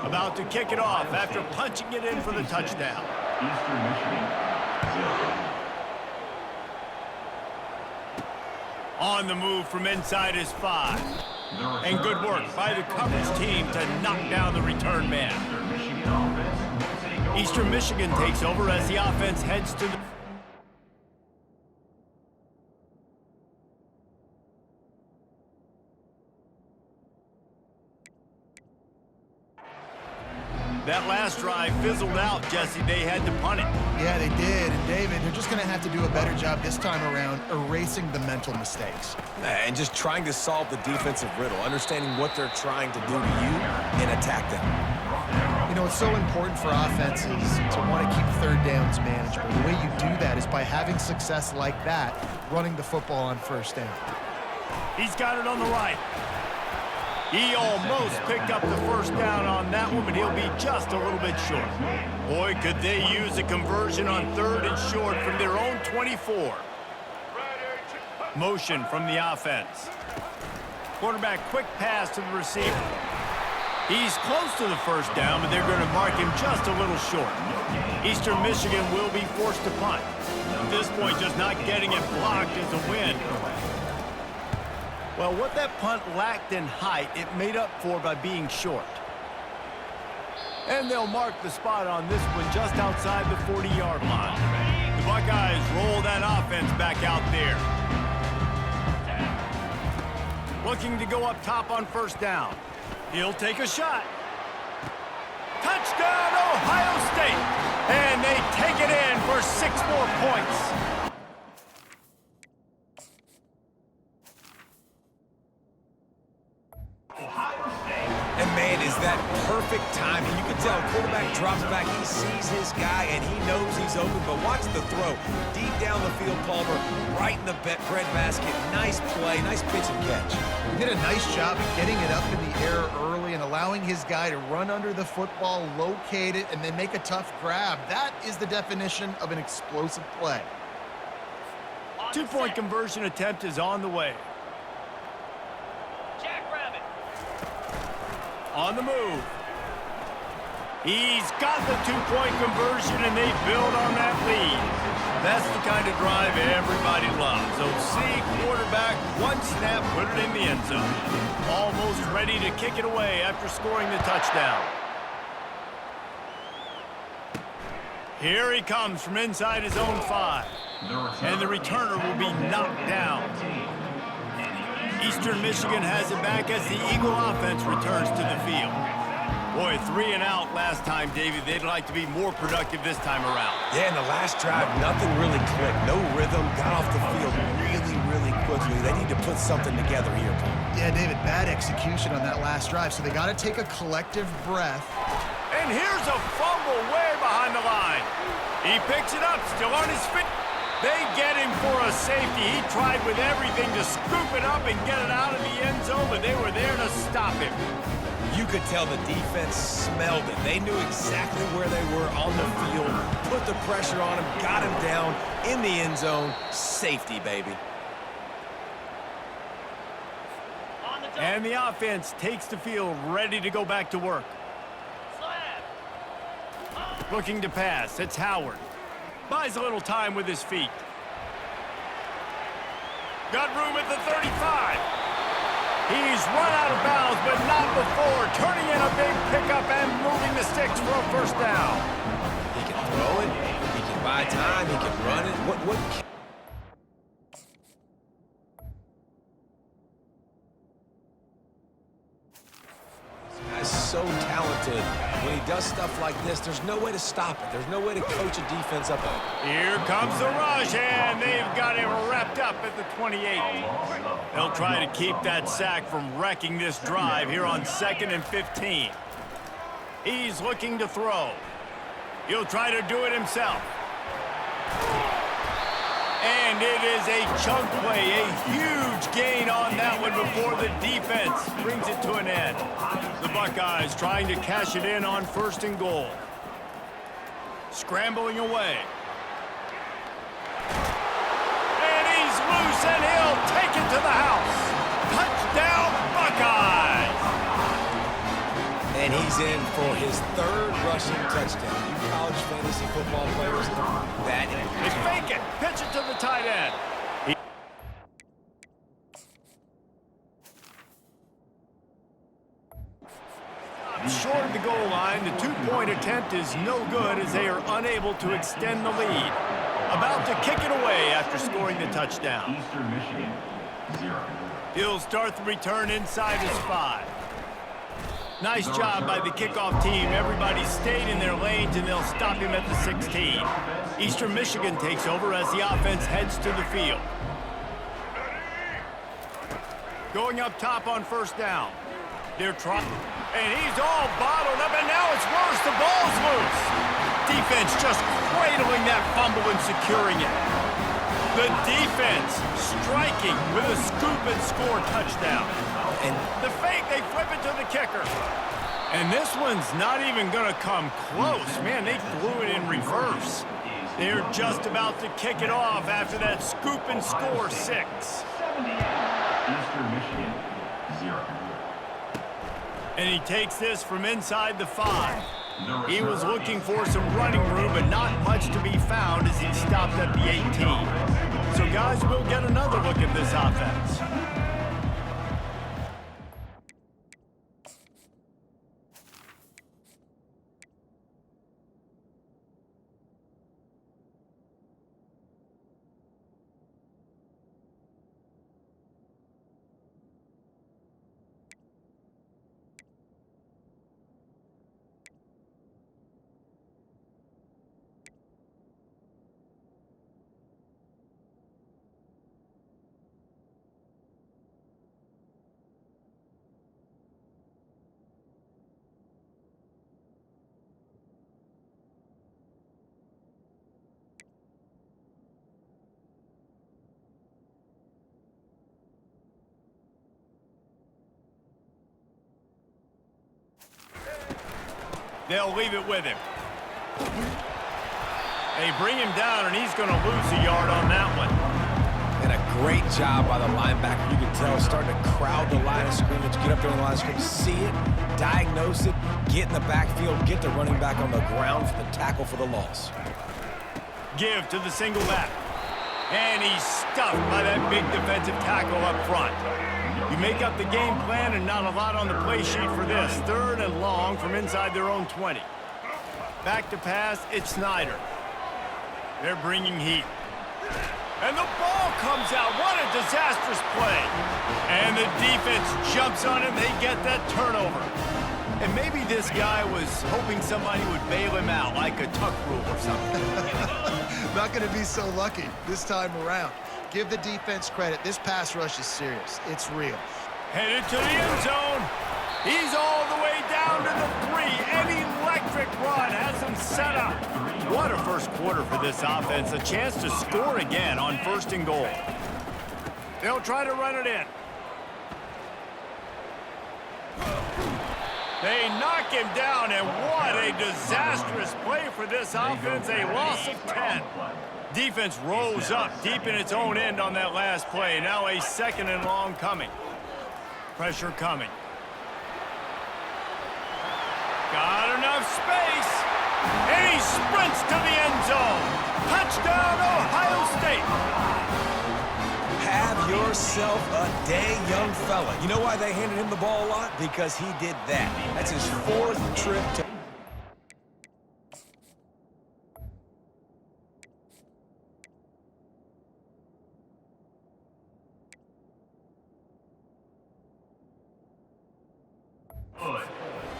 About to kick it off after punching it in for the touchdown. Eastern Michigan, 0. On the move from inside his 5. And good work by the coverage team to knock down the return man. Eastern Michigan takes over as the offense heads to the... That last drive fizzled out, Jesse. They had to punt it. Yeah, they did. And David, they're just going to have to do a better job this time around erasing the mental mistakes. And just trying to solve the defensive riddle, understanding what they're trying to do to you and attack them. You know, it's so important for offenses to want to keep 3rd downs manageable. The way you do that is by having success like that, running the football on 1st down. He's got it on the right. He almost picked up the first down on that one, but he'll be just a little bit short. Boy, could they use a conversion on 3rd and short from their own 24. Motion from the offense. Quarterback quick pass to the receiver. He's close to the first down, but they're going to mark him just a little short. Eastern Michigan will be forced to punt. At this point, just not getting it blocked is a win. Well, what that punt lacked in height, it made up for by being short. And they'll mark the spot on this one just outside the 40-yard line. The Buckeyes roll that offense back out there. Looking to go up top on first down. He'll take a shot. Touchdown, Ohio State! And they take it in for 6 more points. And man, is that perfect timing. You can tell quarterback drops back. He sees his guy, and he knows he's open, but watch the throw. Deep down the field, Palmer, right in the bread basket. Nice play, nice pitch and catch. He did a nice job of getting it up in the air early and allowing his guy to run under the football, locate it, and then make a tough grab. That is the definition of an explosive play. Two-point conversion attempt is on the way. On the move. He's got the two-point conversion, and they build on that lead. That's the kind of drive everybody loves. OC quarterback, one snap, put it in the end zone. Almost ready to kick it away after scoring the touchdown. Here he comes from inside his own 5. And the returner will be knocked down. Eastern Michigan has it back as the Eagle offense returns to the field. Boy, 3 and out last time, David. They'd like to be more productive this time around. Yeah, in the last drive, nothing really clicked. No rhythm, got off the field really quickly. They need to put something together here, Paul. Yeah, David, bad execution on that last drive, so they got to take a collective breath. And here's a fumble way behind the line. He picks it up, still on his feet. They get him for a safety. He tried with everything to scoop it up and get it out of the end zone, but they were there to stop him. You could tell the defense smelled it. They knew exactly where they were on the field, put the pressure on him, got him down in the end zone. Safety, baby. And the offense takes the field, ready to go back to work. Looking to pass. It's Howard. Buys a little time with his feet. Got room at the 35. He's run out of bounds, but not before. Turning in a big pickup and moving the sticks for a first down. He can throw it. He can buy time. He can run it. What He's so talented. When he does stuff like this, there's no way to stop it. There's no way to coach a defense up on it. Here comes the rush, and they've got him wrapped up at the 28. They'll try to keep that sack from wrecking this drive here on 2nd and 15. He's looking to throw. He'll try to do it himself. And it is a chunk play, a huge gain on that one before the defense brings it to an end. The Buckeyes trying to cash it in on 1st and goal. Scrambling away. And he's loose, and he'll take it to the house. Touchdown, Buckeyes! And he's in for his 3rd rushing touchdown. You college fantasy football players, that is. They fake it. Pitch it to the tight end. Short of the goal line, the 2-point attempt is no good as they are unable to extend the lead. About to kick it away after scoring the touchdown. Eastern Michigan, 0. He'll start the return inside his 5. Nice job by the kickoff team. Everybody stayed in their lanes, and they'll stop him at the 16. Eastern Michigan takes over as the offense heads to the field. Going up top on 1st down. They're trying, and he's all bottled up, and now it's worse. The ball's loose. Defense just cradling that fumble and securing it. The defense striking with a scoop and score touchdown. And the fake, they flip it to the kicker. And this one's not even going to come close. Man, they threw it in reverse. They're just about to kick it off after that scoop and score 6. Eastern Michigan, 0. And he takes this from inside the 5. He was looking for some running room, but not much to be found as he stopped at the 18. So, guys, we'll get another look at this offense. They'll leave it with him. They bring him down, and he's going to lose a yard on that one. And a great job by the linebacker. You can tell starting to crowd the line of scrimmage, get up there in the line of scrimmage, see it, diagnose it, get in the backfield, get the running back on the ground for the tackle for the loss. Give to the single back. And he's stuffed by that big defensive tackle up front. You make up the game plan and not a lot on the play sheet for this. 3rd and long from inside their own 20. Back to pass, it's Snyder. They're bringing heat. And the ball comes out. What a disastrous play. And the defense jumps on him. They get that turnover. And maybe this guy was hoping somebody would bail him out, like a tuck rule or something. Not going to be so lucky this time around. Give the defense credit. This pass rush is serious. It's real. Headed to the end zone. He's all the way down to the 3. An electric run has him set up. What a first quarter for this offense. A chance to score again on 1st and goal. They'll try to run it in. They knock him down, and what a disastrous play for this offense. A loss of 10. Defense rose up deep in its own end on that last play. Now a 2nd and long coming. Pressure coming. Got enough space. And he sprints to the end zone. Touchdown, Ohio State. Have yourself a day, young fella. You know why they handed him the ball a lot? Because he did that. That's his 4th trip to...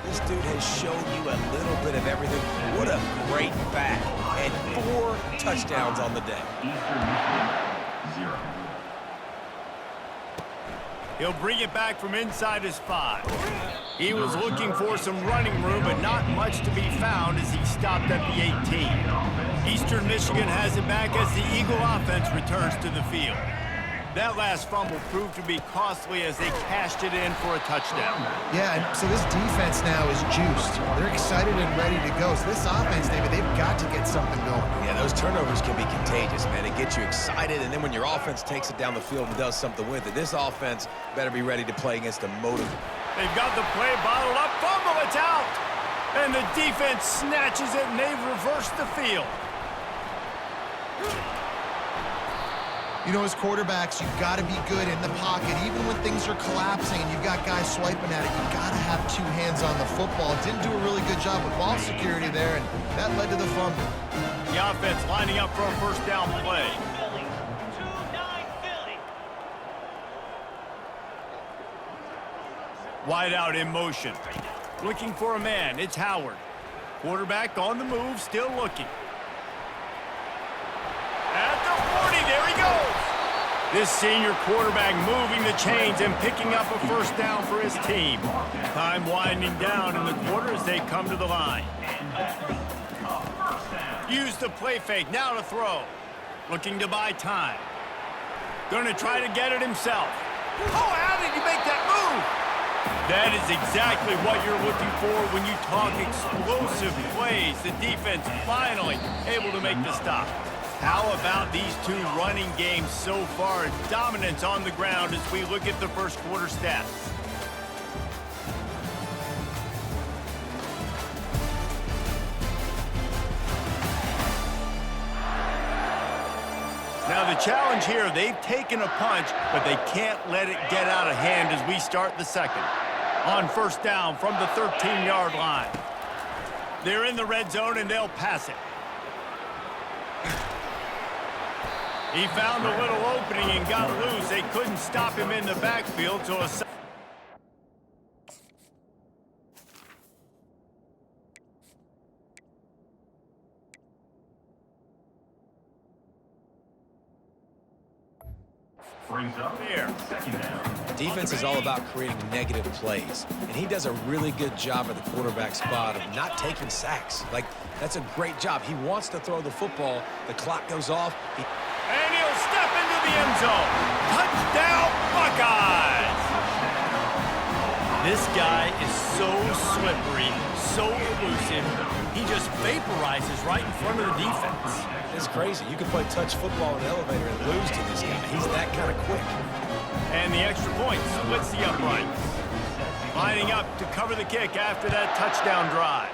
This dude has shown you a little bit of everything. What a great back. And 4 touchdowns on the day. Eastern Michigan, 0. He'll bring it back from inside his 5. He was looking for some running room, but not much to be found as he stopped at the 18. Eastern Michigan has it back as the Eagle offense returns to the field. That last fumble proved to be costly as they cashed it in for a touchdown. Yeah, and so this defense now is juiced. They're excited and ready to go. So this offense, David, they've got to get something going. Yeah, those turnovers can be contagious, man. It gets you excited, and then when your offense takes it down the field and does something with it, this offense better be ready to play against a motive. They've got the play bottled up. Fumble, it's out. And the defense snatches it, and they've reversed the field. You know, as quarterbacks, you've got to be good in the pocket. Even when things are collapsing and you've got guys swiping at it, you've got to have 2 hands on the football. Didn't do a really good job with ball security there, and that led to the fumble. The offense lining up for a 1st down play. Wide out in motion. Looking for a man. It's Howard. Quarterback on the move, still looking. At the 40, there he goes. This senior quarterback moving the chains and picking up a 1st down for his team. Time winding down in the quarter as they come to the line. Use the play fake, now to throw. Looking to buy time. Going to try to get it himself. Oh, how did he make that move? That is exactly what you're looking for when you talk explosive plays. The defense finally able to make the stop. How about these 2 running games so far? Dominance on the ground as we look at the first quarter stats. Now the challenge here, they've taken a punch, but they can't let it get out of hand as we start the 2nd. On 1st down from the 13-yard line. They're in the red zone and they'll pass it. He found a little opening and got loose. They couldn't stop him in the backfield, so a... Brings up Here. 2nd down. Defense is all about creating negative plays, and he does a really good job at the quarterback spot of not taking sacks. Like, that's a great job. He wants to throw the football. The clock goes off. And he'll step into the end zone. Touchdown, Buckeyes! This guy is so slippery, so elusive. He just vaporizes right in front of the defense. It's crazy. You can play touch football in an elevator and lose to this guy. He's that kind of quick. And the extra point splits the uprights. Lining up to cover the kick after that touchdown drive.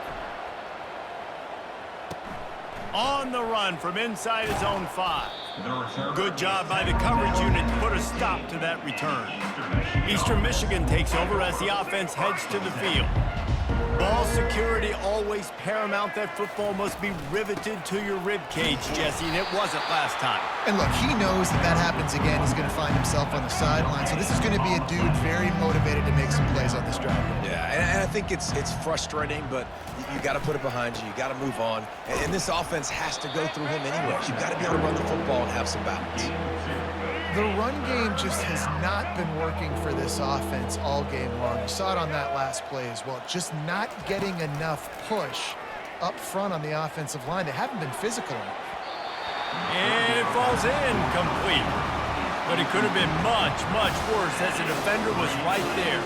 On the run from inside his own 5. Good job by the coverage unit to put a stop to that return. Eastern Michigan takes over as the offense heads to the field. Ball security always paramount. That football must be riveted to your rib cage, Jesse, and it wasn't last time. And look, he knows that that happens again. He's going to find himself on the sideline. So this is going to be a dude very motivated to make some plays on this drive. Yeah, and I think it's frustrating, but you got to put it behind you. You got to move on. And this offense has to go through him anyways. You've got to be able to run the football and have some balance. The run game just has not been working for this offense all game long. You saw it on that last play as well. Just not getting enough push up front on the offensive line. They haven't been physical enough. And it falls in complete. But it could have been much, much worse as the defender was right there.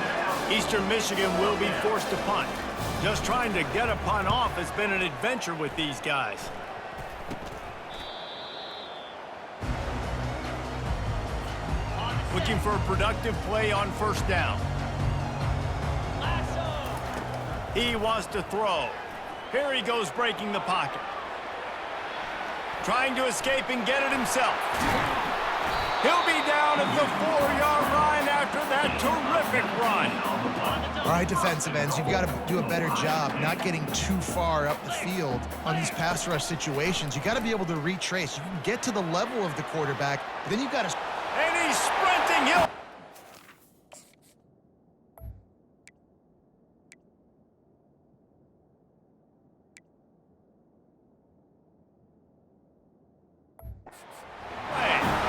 Eastern Michigan will be forced to punt. Just trying to get a punt off has been an adventure with these guys. Looking for a productive play on first down. He wants to throw. Here he goes breaking the pocket. Trying to escape and get it himself. He'll be down at the 4-yard line after that terrific run. All right, defensive ends, you've got to do a better job not getting too far up the field on these pass rush situations. You've got to be able to retrace. You can get to the level of the quarterback, but then you've got to... And he's sprinting. He'll...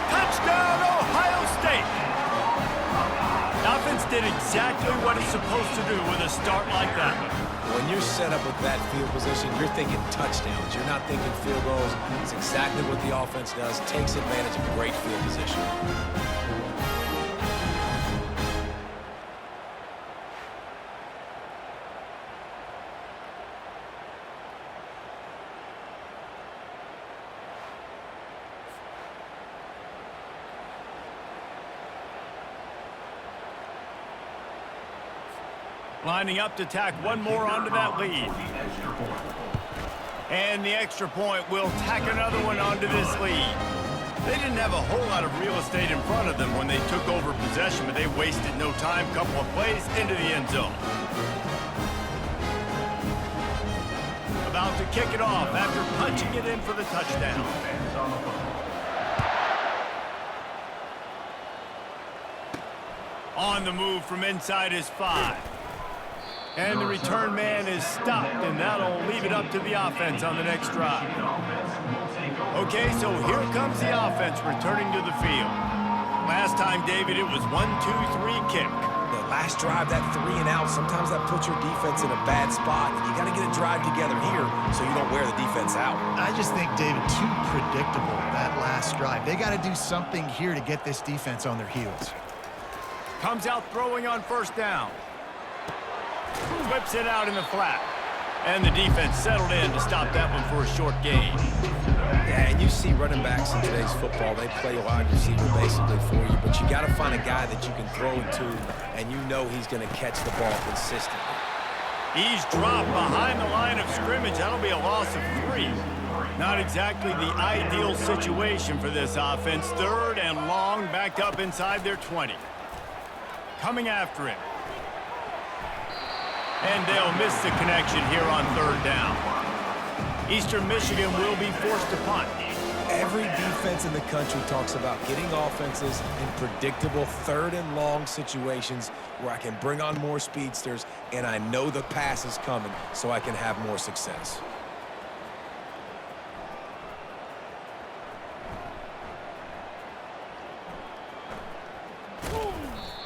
Touchdown, Ohio State. The offense did exactly what it's supposed to do with a start like that. When you're set up with that field position, you're thinking touchdowns. You're not thinking field goals. It's exactly what the offense does. Takes advantage of great field position. Lining up to tack one more onto that lead. And the extra point will tack another one onto this lead. They didn't have a whole lot of real estate in front of them when they took over possession, but they wasted no time. Couple of plays into the end zone. About to kick it off after punching it in for the touchdown. On the move from inside his 5. And the return man is stopped, and that'll leave it up to the offense on the next drive. Okay, so here comes the offense returning to the field. Last time, David, it was 1-2-3 kick. The last drive, that 3 and out, sometimes that puts your defense in a bad spot, and you got to get a drive together here so you don't wear the defense out. I just think, David, too predictable, that last drive. They got to do something here to get this defense on their heels. Comes out throwing on first down. Whips it out in the flat. And the defense settled in to stop that one for a short gain. Yeah, and you see running backs in today's football, they play wide receiver basically for you, but you got to find a guy that you can throw it to, and you know he's going to catch the ball consistently. He's dropped behind the line of scrimmage. That'll be a loss of 3. Not exactly the ideal situation for this offense. 3rd and long, backed up inside their 20. Coming after him. And they'll miss the connection here on 3rd down. Eastern Michigan will be forced to punt. Every defense in the country talks about getting offenses in predictable 3rd and long situations where I can bring on more speedsters and I know the pass is coming so I can have more success.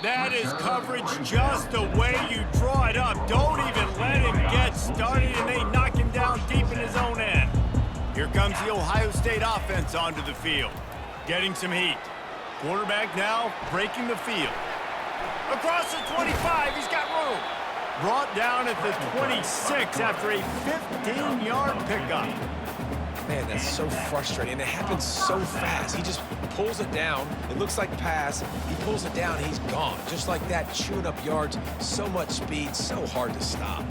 That is coverage just the way you draw it up. Don't even let him get started, and they knock him down deep in his own end. Here comes the Ohio State offense onto the field, getting some heat. Quarterback now breaking the field. Across the 25, he's got room. Brought down at the 26 after a 15-yard pickup. Man, that's so frustrating. It happens so fast. He just pulls it down. It looks like pass. He pulls it down, he's gone. Just like that, chewing up yards. So much speed, so hard to stop.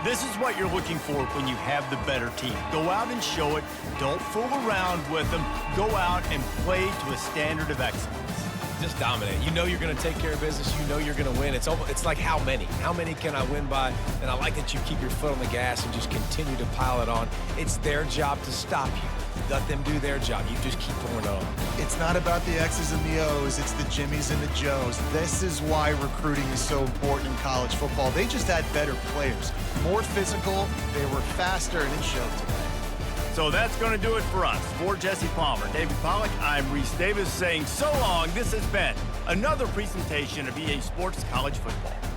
This is what you're looking for when you have the better team. Go out and show it. Don't fool around with them. Go out and play to a standard of excellence. Just dominate. You know you're going to take care of business. You know you're going to win. It's like how many? How many can I win by? And I like that you keep your foot on the gas and just continue to pile it on. It's their job to stop you. Let them do their job. You just keep pouring it on. It's not about the X's and the O's. It's the Jimmies and the Joes. This is why recruiting is so important in college football. They just had better players. More physical. They were faster, and it showed today. So that's going to do it for us. For Jesse Palmer, David Pollack, I'm Reese Davis saying so long. This has been another presentation of EA Sports College Football.